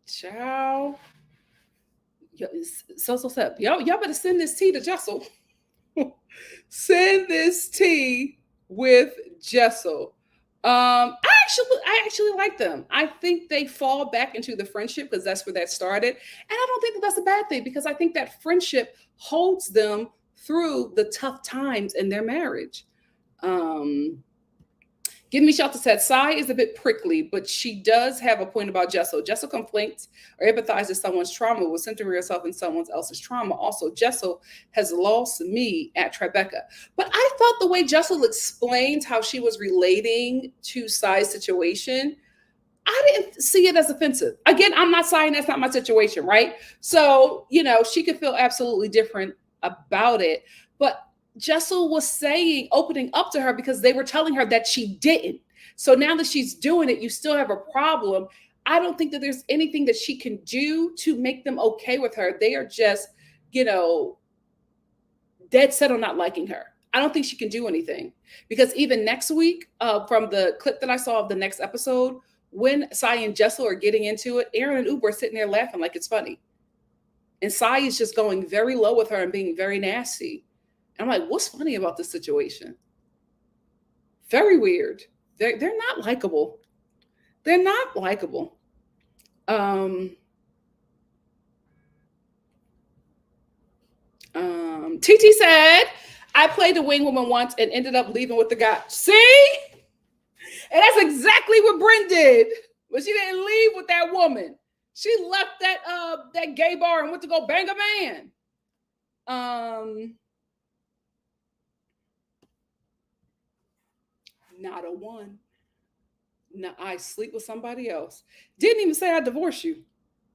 ciao. So Steph. Y'all better send this tea to Jessel. Send this tea with Jessel. I actually like them. I think they fall back into the friendship because that's where that started. And I don't think that that's a bad thing because I think that friendship holds them through the tough times in their marriage. Give Me Shelter said, Sai is a bit prickly, but she does have a point about Jessel. Jessel complains or empathizes someone's trauma will center herself in someone else's trauma. Also, Jessel has lost me at Tribeca. But I thought the way Jessel explained how she was relating to Sai's situation, I didn't see it as offensive. Again, I'm not saying that's not my situation, right? So, she could feel absolutely different about it. But Jessel was opening up to her because they were telling her that she didn't. So now that she's doing it, you still have a problem. I don't think that there's anything that she can do to make them okay with her. They are just, dead set on not liking her. I don't think she can do anything because even next week, from the clip that I saw of the next episode, when Sai and Jessel are getting into it, Aaron and Uber are sitting there laughing like it's funny. And Sai is just going very low with her and being very nasty. I'm like, what's funny about this situation? Very weird. They're not likable. They're not likable. TT said, I played the wing woman once and ended up leaving with the guy. See? And that's exactly what Bryn did. But she didn't leave with that woman. She left that gay bar and went to go bang a man. Not a one. Now I sleep with somebody else. Didn't even say I divorced you.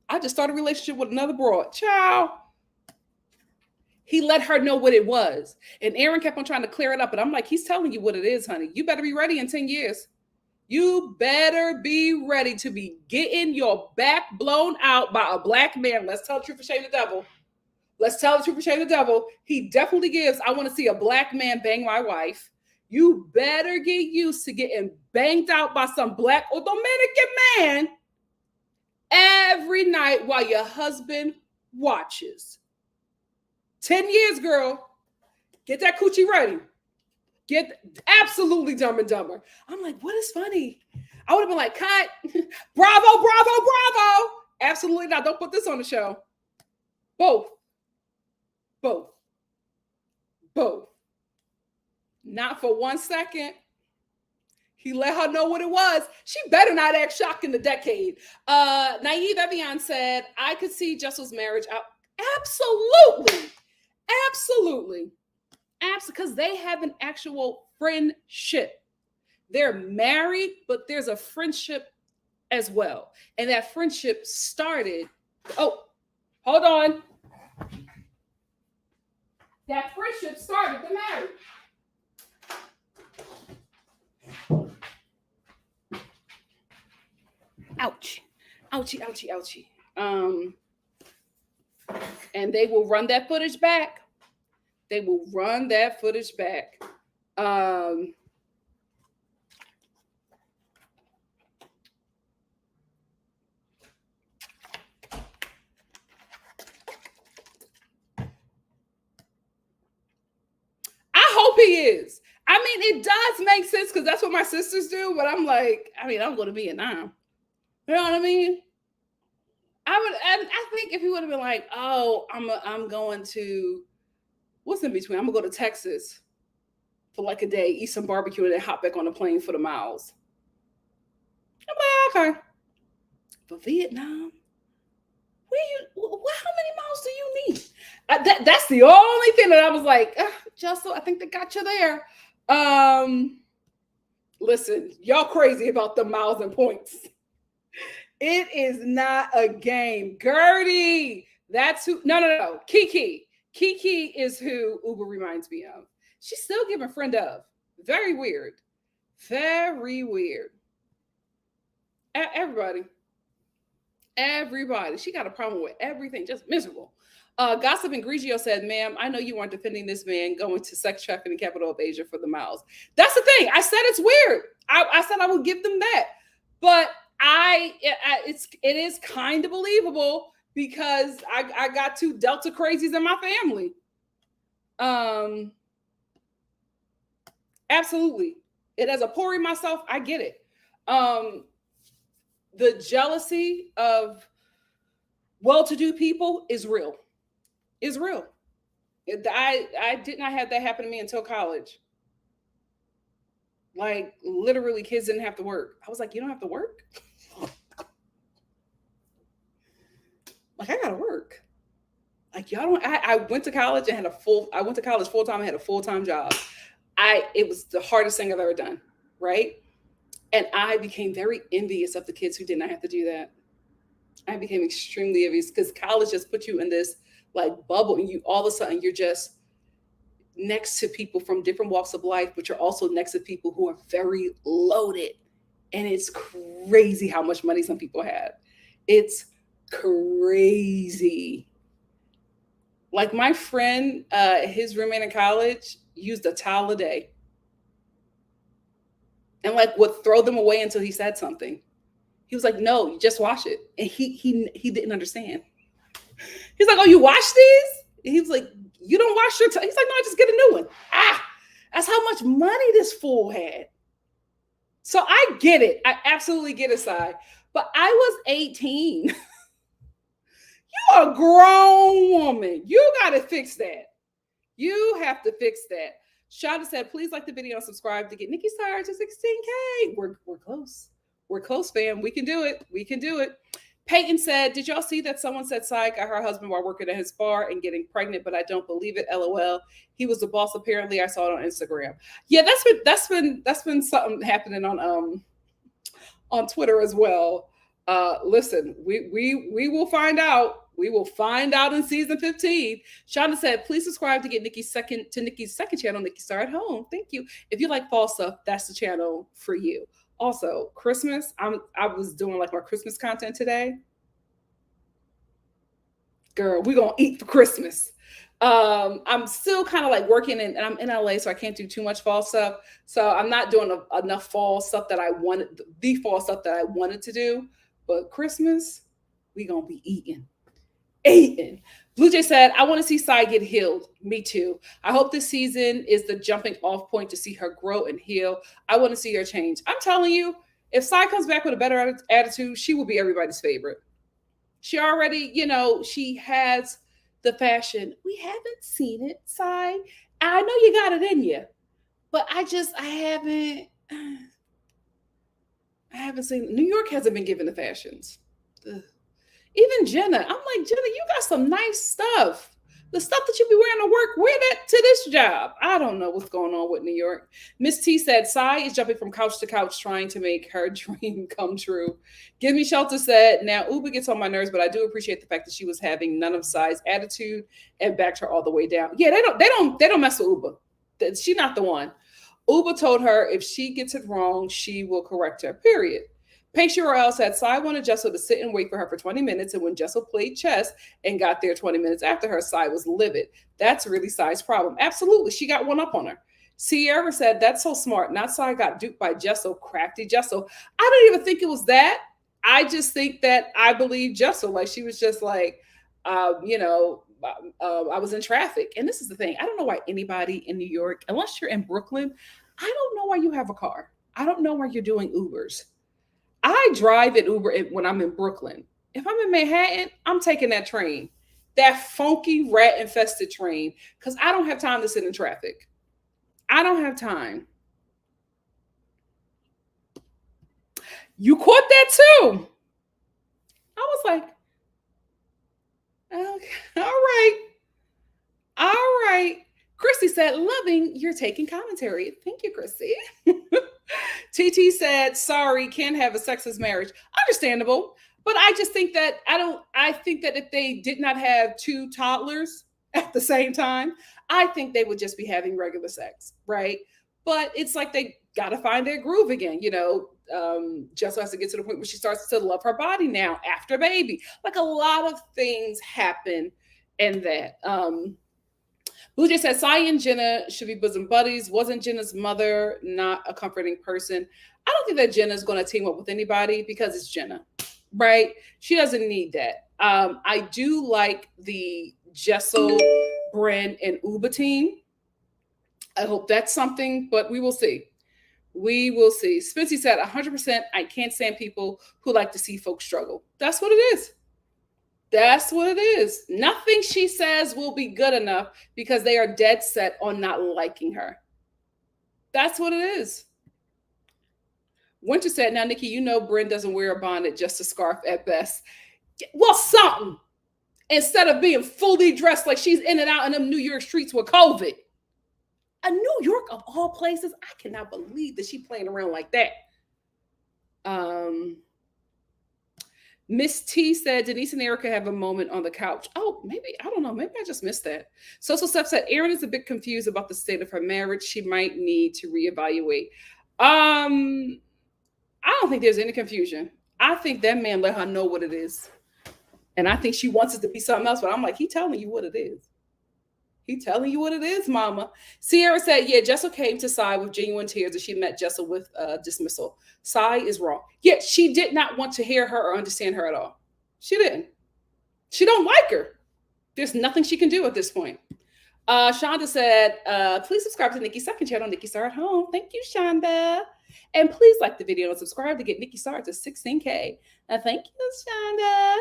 I just started a relationship with another broad. Ciao. He let her know what it was. And Aaron kept on trying to clear it up. But I'm like, he's telling you what it is, honey. You better be ready in 10 years. You better be ready to be getting your back blown out by a black man. Let's tell the truth and shame the devil. Let's tell the truth and shame the devil. He definitely gives, I want to see a black man bang my wife. You better get used to getting banged out by some black or Dominican man every night while your husband watches. 10 years, girl. Get that coochie ready. Get absolutely Dumb and Dumber. I'm like, what is funny? I would have been like, cut. Bravo, bravo, bravo. Absolutely not. Don't put this on the show. Both. Not for 1 second. He let her know what it was. She better not act shocked in the decade. Naive Evian said, I could see Jessel's marriage out. Absolutely. Because they have an actual friendship. They're married, but there's a friendship as well. And that friendship started. Oh, hold on. That friendship started the marriage. Ouch. Ouchie. And they will run that footage back. I hope he is. I mean, it does make sense because that's what my sisters do. But I'm like, I'm going to Vietnam. You know what I mean? I think if he would have been like, oh, I'm going to, what's in between? I'm gonna go to Texas for like a day, eat some barbecue, and then hop back on the plane for the miles. I'm like, okay. But Vietnam, how many miles do you need? That's the only thing that I was like, Jessel, I think they got you there. Listen, y'all crazy about the miles and points. It is not a game. Gertie, that's who. No. Kiki is who Uber reminds me of. She's still giving friend of. Very weird. Everybody. She got a problem with everything. Just miserable. Gossip and Grigio said, ma'am, I know you aren't defending this man going to sex trafficking in the capital of Asia for the miles. That's the thing. I said it's weird. I said I would give them that. But it is kind of believable because I got two Delta crazies in my family. Absolutely. It as a Pori myself, I get it. The jealousy of well-to-do people is real. I did not have that happen to me until college. Like literally kids didn't have to work. I was like, you don't have to work? Like I gotta work. Like y'all don't. I went to college and I went to college full time and had a full-time job. It was the hardest thing I've ever done, right? And I became very envious of the kids who did not have to do that. I became extremely envious because college just put you in this like bubble, and you all of a sudden you're just next to people from different walks of life, but you're also next to people who are very loaded. And it's crazy how much money some people have. It's crazy. Like my friend, his roommate in college used a towel a day and like would throw them away until he said something. He was like, no, you just wash it. And he didn't understand. He's like, oh, you wash these? And he was like, you don't wash your towel. He's like, no, I just get a new one. That's how much money this fool had. So I get it. I absolutely get it, side. But I was 18. You're a grown woman. You got to fix that. You have to fix that. Shada said, please like the video and subscribe to get NikkiStar to 16K. We're close. We're close, fam. We can do it. Peyton said, did y'all see that someone said Sai got her husband while working at his bar and getting pregnant, but I don't believe it. LOL. He was the boss. Apparently, I saw it on Instagram. Yeah, that's been something happening on on Twitter as well. Listen, we will find out. We will find out in season 15. Shonda said, please subscribe to get Nikki's second channel, NikkiStar at Home. Thank you. If you like fall stuff, that's the channel for you. Also, Christmas. I was doing like my Christmas content today. Girl, we're gonna eat for Christmas. I'm still kind of like working and I'm in LA, so I can't do too much fall stuff. So I'm not doing enough fall stuff that I wanted, the fall stuff that I wanted to do. But Christmas, we gonna be eating. Blue Jay said, I want to see Sai get healed. Me too. I hope this season is the jumping off point to see her grow and heal. I want to see her change. I'm telling you, if Sai comes back with a better attitude, she will be everybody's favorite. She already, she has the fashion. We haven't seen it, Sai. I know you got it in you, but I haven't seen. New York hasn't been given the fashions. Ugh. Even Jenna, I'm like, Jenna, you got some nice stuff. The stuff that you be wearing to work, wear that to this job. I don't know what's going on with New York. Miss T said, Sai is jumping from couch to couch trying to make her dream come true. Give Me Shelter said, now Uber gets on my nerves, but I do appreciate the fact that she was having none of Sai's attitude and backed her all the way down. Yeah, they don't mess with Uber. She's not the one. Uber told her if she gets it wrong, she will correct her, period. Pacey Royale said, Sai wanted Jessel to sit and wait for her for 20 minutes, and when Jessel played chess and got there 20 minutes after her, Sai was livid. That's really Sai's problem. Absolutely. She got one up on her. Sierra said, that's so smart. Not Sai got duped by Jessel, crafty Jessel. I don't even think it was that. I just think that I believe Jessel. Like, she was just like, I was in traffic. And this is the thing. I don't know why anybody in New York, unless you're in Brooklyn, I don't know why you have a car. I don't know why you're doing Ubers. I drive an Uber when I'm in Brooklyn. If I'm in Manhattan, I'm taking that train, that funky rat-infested train, because I don't have time to sit in traffic. I don't have time. You caught that too. I was like, okay, all right. Christy said, loving you're taking commentary. Thank you, Christy. TT said, sorry, can't have a sexless marriage. Understandable. But I just think that I think that if they did not have two toddlers at the same time, I think they would just be having regular sex, right? But it's like they got to find their groove again. Jessel has to get to the point where she starts to love her body now after baby. Like, a lot of things happen in that. Blue Jay said, Sai and Jenna should be bosom buddies. Wasn't Jenna's mother not a comforting person? I don't think that Jenna's going to team up with anybody because it's Jenna, right? She doesn't need that. I do like the Jessel, Bren, and Uba team. I hope that's something, but we will see. We will see. Spency said, 100%, I can't stand people who like to see folks struggle. That's what it is. That's what it is. Nothing she says will be good enough because they are dead set on not liking her. That's what it is. Winter said, now, Nikki, Bren doesn't wear a bonnet, just a scarf at best. Well, something. Instead of being fully dressed like she's in and out in them New York streets with COVID. A New York of all places. I cannot believe that she's playing around like that. Miss T said, Denise and Erica have a moment on the couch. Oh, maybe, I don't know. Maybe I just missed that. Social Steph said, Erin is a bit confused about the state of her marriage. She might need to reevaluate. I don't think there's any confusion. I think that man let her know what it is. And I think she wants it to be something else. But I'm like, he telling you what it is. He telling you what it is, mama. Sierra said, yeah, Jessel came to Sai with genuine tears and she met Jessel with dismissal. Sai is wrong. Yeah, she did not want to hear her or understand her at all. She didn't. She don't like her. There's nothing she can do at this point. Shonda said, please subscribe to Nikki's second channel, NikkiStar at Home. Thank you, Shonda. And please like the video and subscribe to get NikkiStar to 16K. Thank you, Shonda.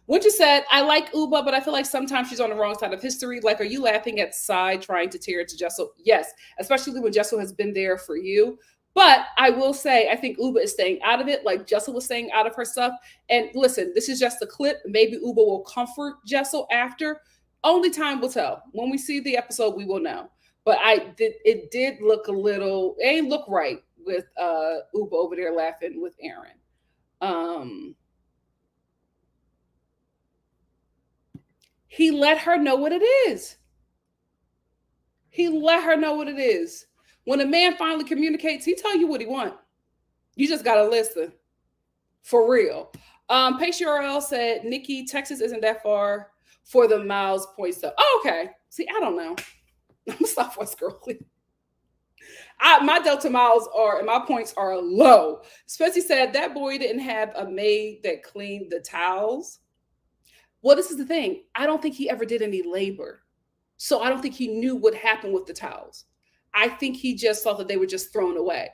Winter said, I like Uba, but I feel like sometimes she's on the wrong side of history. Like, are you laughing at Sai trying to tear it to Jessel? Yes, especially when Jessel has been there for you. But I will say, I think Uba is staying out of it, like Jessel was staying out of her stuff. And listen, this is just a clip. Maybe Uba will comfort Jessel after. Only time will tell. When we see the episode, we will know. But it did look a little, it ain't look right with Uba over there laughing with Aaron. He let her know what it is. He let her know what it is. When a man finally communicates, he tell you what he want. You just gotta listen. For real. Pace URL said, Nikki, Texas isn't that far for the miles points up. Oh, okay. See, I don't know. I'm a Southwest girly. My Delta miles are, and my points are low. Spency said that boy didn't have a maid that cleaned the towels. Well, this is the thing. I don't think he ever did any labor. So I don't think he knew what happened with the towels. I think he just thought that they were just thrown away.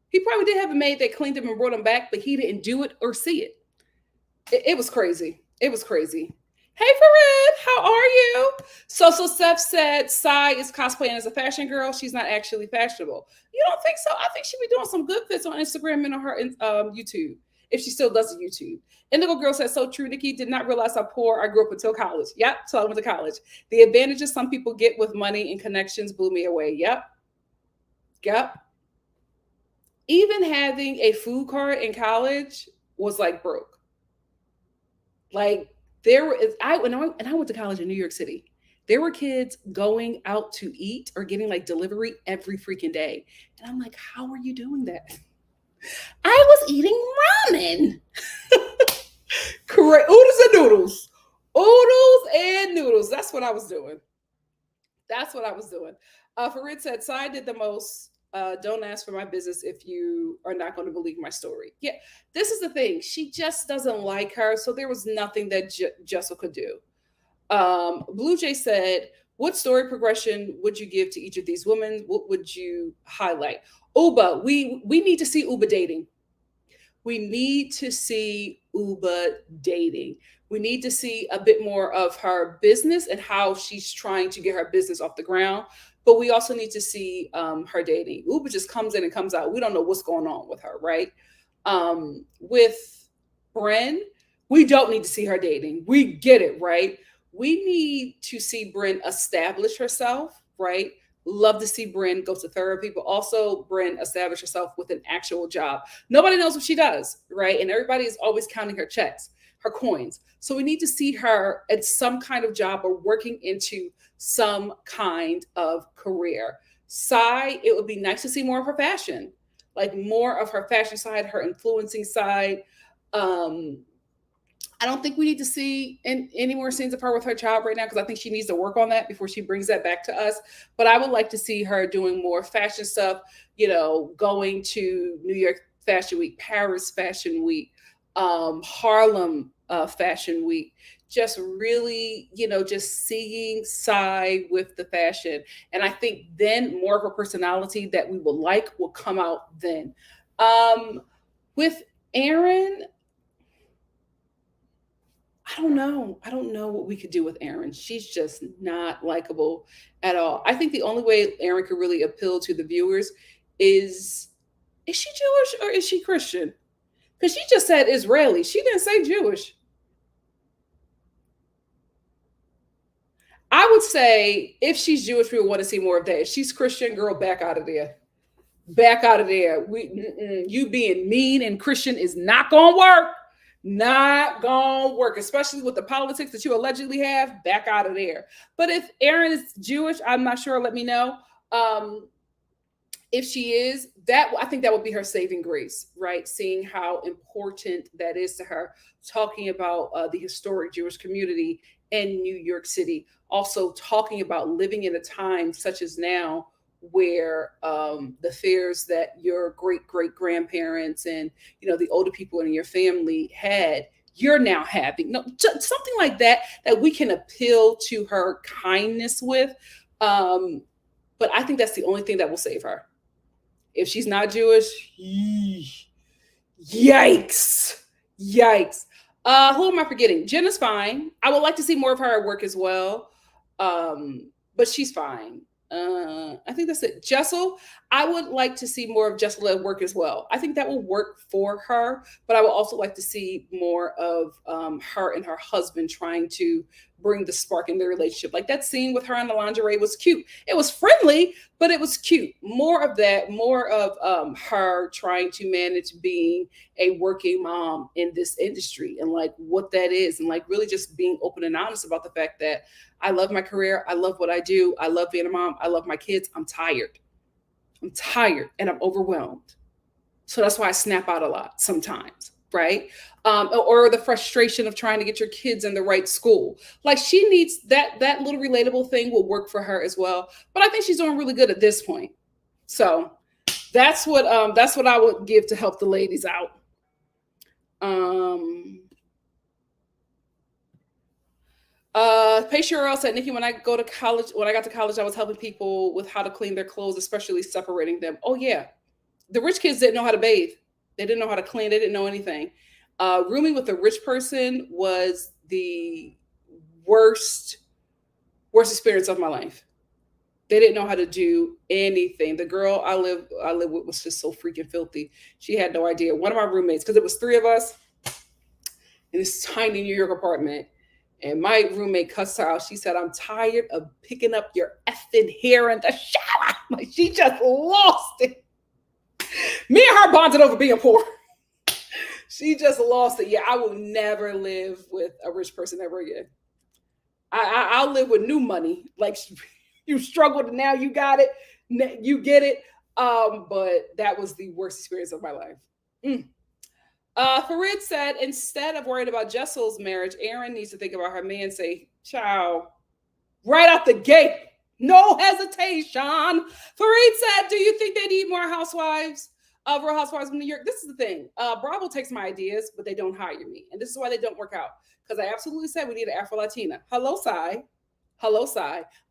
He probably did have a maid that cleaned them and brought them back, but he didn't do it or see it. It was crazy. It was crazy. Hey, Farid, how are you? So Seth said Sai is cosplaying as a fashion girl. She's not actually fashionable. You don't think so? I think she'd be doing some good fits on Instagram and on her YouTube, if she still does the YouTube. Indigo Girl said, so true, Nikki. Did not realize how poor I grew up until college. Yep, so I went to college. The advantages some people get with money and connections blew me away. Yep. Even having a food cart in college was like broke. Like when I went to college in New York City, there were kids going out to eat or getting like delivery every freaking day. And I'm like, how are you doing that? I was eating ramen. Correct. Oodles and noodles. Oodles and noodles. That's what I was doing. Farid said, Sai did the most. Don't ask for my business if you are not going to believe my story. Yeah, this is the thing. She just doesn't like her. So there was nothing that Jessel could do. Blue Jay said, what story progression would you give to each of these women? What would you highlight? Uba, we need to see Uba dating. We need to see Uba dating. We need to see a bit more of her business and how she's trying to get her business off the ground. But we also need to see her dating. Uba just comes in and comes out. We don't know what's going on with her, right? With Bren, we don't need to see her dating. We get it, right? We need to see Bren establish herself, right? Love to see Bren go to therapy, but also Bren establish herself with an actual job. Nobody knows what she does, right? And everybody is always counting her checks, her coins. So we need to see her at some kind of job or working into some kind of career. Sai, it would be nice to see more of her fashion, like more of her fashion side, her influencing side. I don't think we need to see any more scenes of her with her child right now because I think she needs to work on that before she brings that back to us. But I would like to see her doing more fashion stuff, going to New York Fashion Week, Paris Fashion Week, Harlem Fashion Week. Just really, just seeing Sai with the fashion. And I think then more of her personality that we would like will come out then. With Aaron, I don't know what we could do with Aaron. She's just not likable at all. I think the only way Aaron could really appeal to the viewers is she Jewish or is she Christian? Because she just said Israeli. She didn't say Jewish. I would say if she's Jewish, we would want to see more of that. If she's Christian, girl, back out of there. Back out of there. You being mean and Christian is not going to work. Not gonna work, especially with the politics that you allegedly have. Back out of there. But if Aaron is Jewish, I'm not sure. Let me know. If she is, I think that would be her saving grace, right? Seeing how important that is to her. Talking about the historic Jewish community in New York City. Also talking about living in a time such as now, where the fears that your great-great-grandparents and the older people in your family had, you're now having. Something like that we can appeal to her kindness with. But I think that's the only thing that will save her. If she's not Jewish, yikes. Who am I forgetting? Jen is fine. I would like to see more of her at work as well. But she's fine. I think that's it. Jessel, I would like to see more of Jessel at work as well. I think that will work for her, but I would also like to see more of her and her husband trying to bring the spark in their relationship. Like that scene with her in the lingerie was cute. It was friendly, but it was cute. More of that, more of her trying to manage being a working mom in this industry and like what that is, and like really just being open and honest about the fact that I love my career. I love what I do. I love being a mom. I love my kids. I'm tired and I'm overwhelmed. So that's why I snap out a lot sometimes, right? Or the frustration of trying to get your kids in the right school. Like she needs that little relatable thing will work for her as well. But I think she's doing really good at this point. So that's what I would give to help the ladies out. Patient Earl said, Nikki, when I got to college, I was helping people with how to clean their clothes, especially separating them. Oh yeah. The rich kids didn't know how to bathe. They didn't know how to clean. They didn't know anything. Rooming with a rich person was the worst experience of my life. They didn't know how to do anything. The girl I live with was just so freaking filthy. She had no idea. One of my roommates, because it was 3 of us in this tiny New York apartment, and my roommate cussed her out. She said, I'm tired of picking up your effing hair in the shower. Like she just lost it. Me and her bonded over being poor. She just lost it. Yeah, I will never live with a rich person ever again. I'll live with new money. Like you struggled and now you got it. You get it. But that was the worst experience of my life. Farid said, instead of worried about Jessel's marriage, Erin needs to think about her man. Say, ciao. Right out the gate. No hesitation. Farid said, do you think they need more housewives? Real Housewives of New York. This is the thing. Bravo takes my ideas, but they don't hire me. And this is why they don't work out. Because I absolutely said we need an Afro-Latina. Hello, Sai.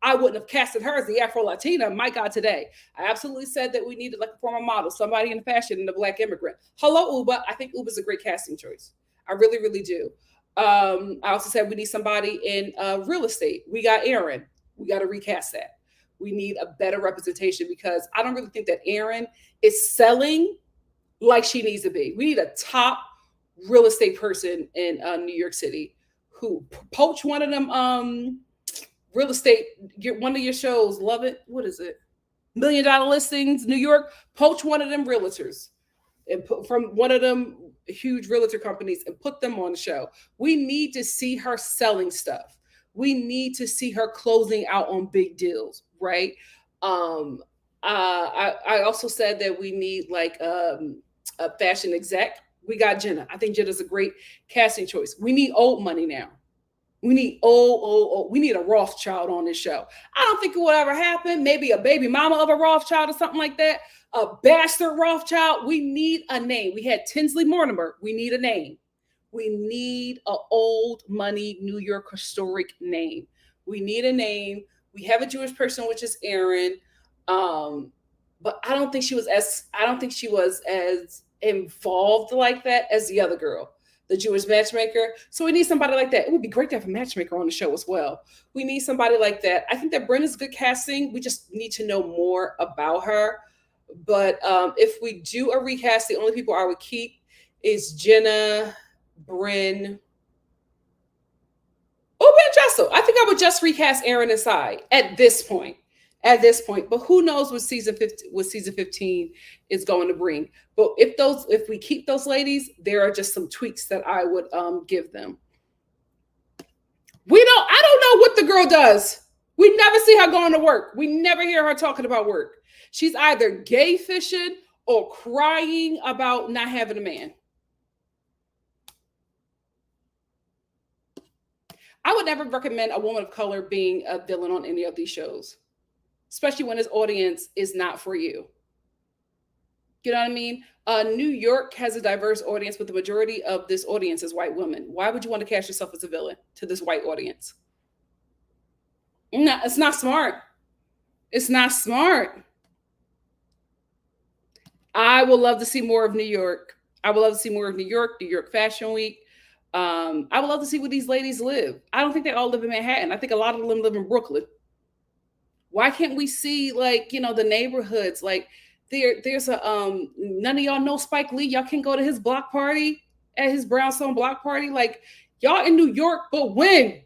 I wouldn't have casted her as the Afro-Latina, my God, today. I absolutely said that we needed like a former model, somebody in fashion and a Black immigrant. Hello, Uba. I think Uba's a great casting choice. I really, really do. I also said we need somebody in real estate. We got Erin. We got to recast that. We need a better representation because I don't really think that Erin is selling like she needs to be. We need a top real estate person in New York City who poach one of them real estate, get one of your shows, love it. What is it? $1 Million Listings, New York, poach one of them realtors and put from one of them huge realtor companies and put them on the show. We need to see her selling stuff. We need to see her closing out on big deals, right? I also said that we need like a fashion exec. We got Jenna. I think Jenna's a great casting choice. We need old money now. We need old. We need a Rothschild on this show. I don't think it will ever happen. Maybe a baby mama of a Rothschild or something like that. A bastard Rothschild. We need a name. We had Tinsley Mortimer. We need a name. We need an old money New York historic name. We need a name. We have a Jewish person, which is Erin. But I don't think she was as involved like that as the other girl, the Jewish matchmaker. So we need somebody like that. It would be great to have a matchmaker on the show as well. We need somebody like that. I think that Brenda's good casting. We just need to know more about her. But if we do a recast, the only people I would keep is Jenna, Bryn, and Jessel. I think I would just recast Erin and Sai at this point. But who knows what season 15 is going to bring. But if we keep those ladies, there are just some tweaks that I would give them. I don't know what the girl does. We never see her going to work. We never hear her talking about work. She's either gay fishing or crying about not having a man. I would never recommend a woman of color being a villain on any of these shows, especially when this audience is not for you. You know what I mean? New York has a diverse audience, but the majority of this audience is white women. Why would you want to cast yourself as a villain to this white audience? No, it's not smart. It's not smart. I would love to see more of New York. I would love to see more of New York Fashion Week. I would love to see where these ladies live. I don't think they all live in Manhattan. I think a lot of them live in Brooklyn. Why can't we see the neighborhoods? Like There's a none of y'all know Spike Lee. Y'all can go to his block party at his brownstone block party. Like y'all in New York, but when?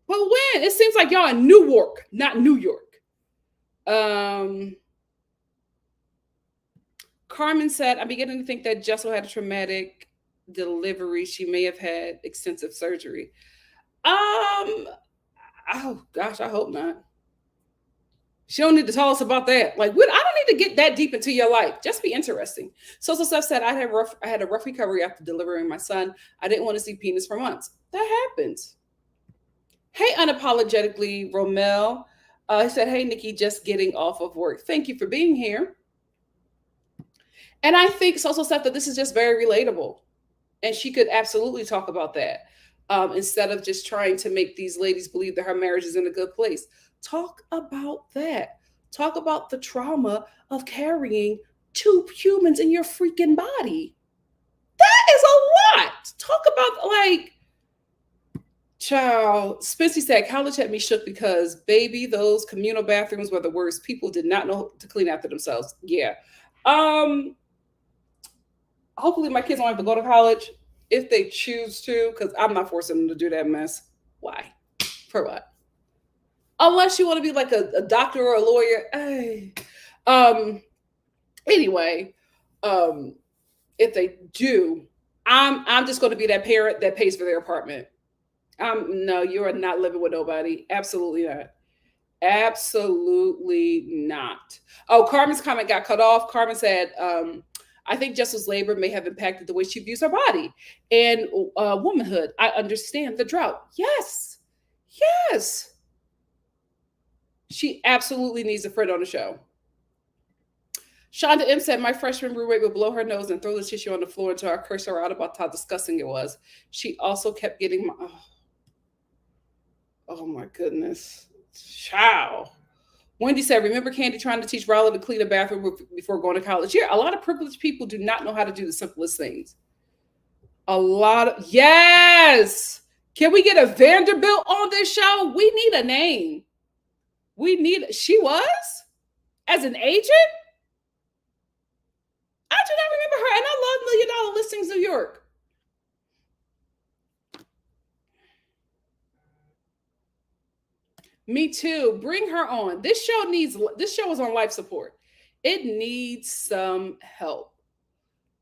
But when? It seems like y'all in Newark, not New York. Carmen said, I'm beginning to think that Jessel had a traumatic delivery. She may have had extensive surgery. Oh gosh, I hope not. She don't need to tell us about that. Like, I don't need to get that deep into your life. Just be interesting. So Steph said, I had a rough recovery after delivering my son. I didn't want to see penis for months. That happens. Hey, unapologetically, Romel. He said, hey, Nikki, just getting off of work. Thank you for being here. And I think Steph that this is just very relatable. And she could absolutely talk about that. Instead of just trying to make these ladies believe that her marriage is in a good place. Talk about that. Talk about the trauma of carrying 2 humans in your freaking body. That is a lot. Talk about, like, child. Spency said, college had me shook because, baby, those communal bathrooms were the worst. People did not know to clean after themselves. Yeah. Hopefully my kids don't have to go to college if they choose to, because I'm not forcing them to do that mess. Why? For what? Unless you want to be like a doctor or a lawyer. Hey. Anyway, if they do, I'm just going to be that parent that pays for their apartment. No, you are not living with nobody. Absolutely not. Absolutely not. Oh, Carmen's comment got cut off. Carmen said, I think Jessel's labor may have impacted the way she views her body and womanhood. I understand the drought. Yes. Yes. She absolutely needs a friend on the show. Shonda M said, my freshman roommate would blow her nose and throw the tissue on the floor until I cursed her out about how disgusting it was. She also kept getting my... Oh my goodness. Child. Wendy said, remember Candy trying to teach Riley to clean a bathroom before going to college? Yeah, a lot of privileged people do not know how to do the simplest things. Yes. Can we get a Vanderbilt on this show? We need a name. She was? As an agent? I do not remember her. And I love $1 Million Listings New York. Me too. Bring her on. This show is on life support. It needs some help.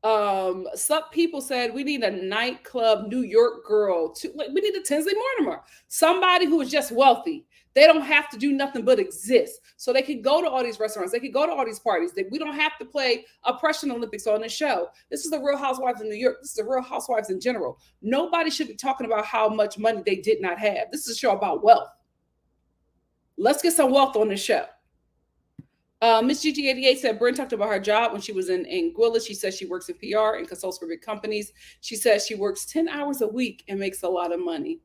Some people said we need a nightclub New York girl. We need a Tinsley Mortimer. Somebody who is just wealthy. They don't have to do nothing but exist. So they can go to all these restaurants. They can go to all these parties. We don't have to play Oppression Olympics on this show. This is the Real Housewives of New York. This is the Real Housewives in general. Nobody should be talking about how much money they did not have. This is a show about wealth. Let's get some wealth on this show. Miss GG88 said Bryn talked about her job when she was in Gwilla. She says she works in PR and consults for big companies. She says she works 10 hours a week and makes a lot of money.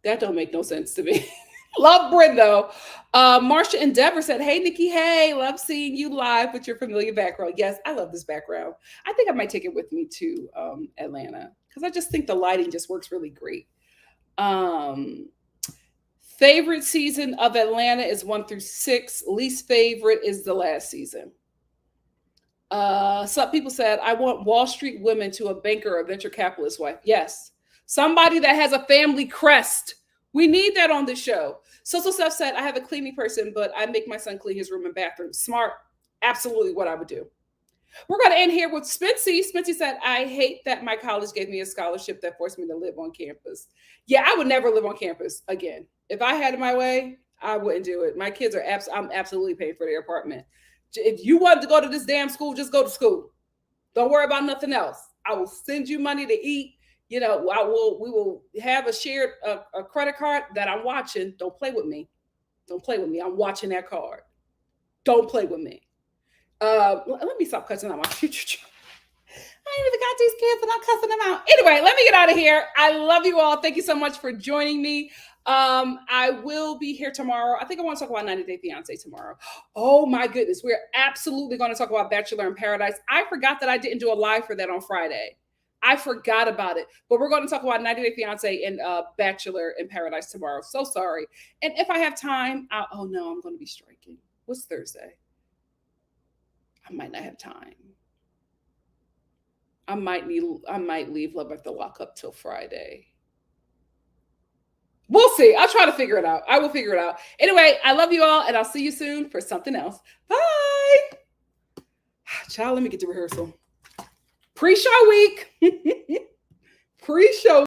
That don't make no sense to me. Love Bryn though. Marsha Endeavor said, hey, Nikki, hey, love seeing you live with your familiar background. Yes, I love this background. I think I might take it with me to Atlanta because I just think the lighting just works really great. Favorite season of Atlanta is 1 through 6. Least favorite is the last season. Some people said, I want Wall Street women to a banker or venture capitalist wife. Yes. Somebody that has a family crest. We need that on the show. So Steph said, I have a cleaning person, but I make my son clean his room and bathroom. Smart. Absolutely what I would do. We're going to end here with Spency. Spency said, I hate that my college gave me a scholarship that forced me to live on campus. Yeah, I would never live on campus again. If I had it my way, I wouldn't do it. My kids are I'm absolutely paying for their apartment. If you want to go to this damn school, just go to school. Don't worry about nothing else. I will send you money to eat. You know, we will have a shared a credit card that I'm watching. Don't play with me. Don't play with me. I'm watching that card. Don't play with me. Let me stop cussing out my future. I ain't even got these kids and I'm cussing them out. Anyway, let me get out of here. I love you all. Thank you so much for joining me. I will be here tomorrow. I think I want to talk about 90 Day Fiance tomorrow. Oh my goodness. We're absolutely going to talk about Bachelor in Paradise. I forgot that I didn't do a live for that on Friday. I forgot about it, but we're going to talk about 90 Day Fiance and Bachelor in Paradise tomorrow. So sorry. And if I have time, I'm going to be striking. What's Thursday? I might not have time. I might leave Love After Lockup till Friday. We'll see. I'll try to figure it out. I will figure it out. Anyway, I love you all, and I'll see you soon for something else. Bye. Child, let me get to rehearsal. Pre-show week. Pre-show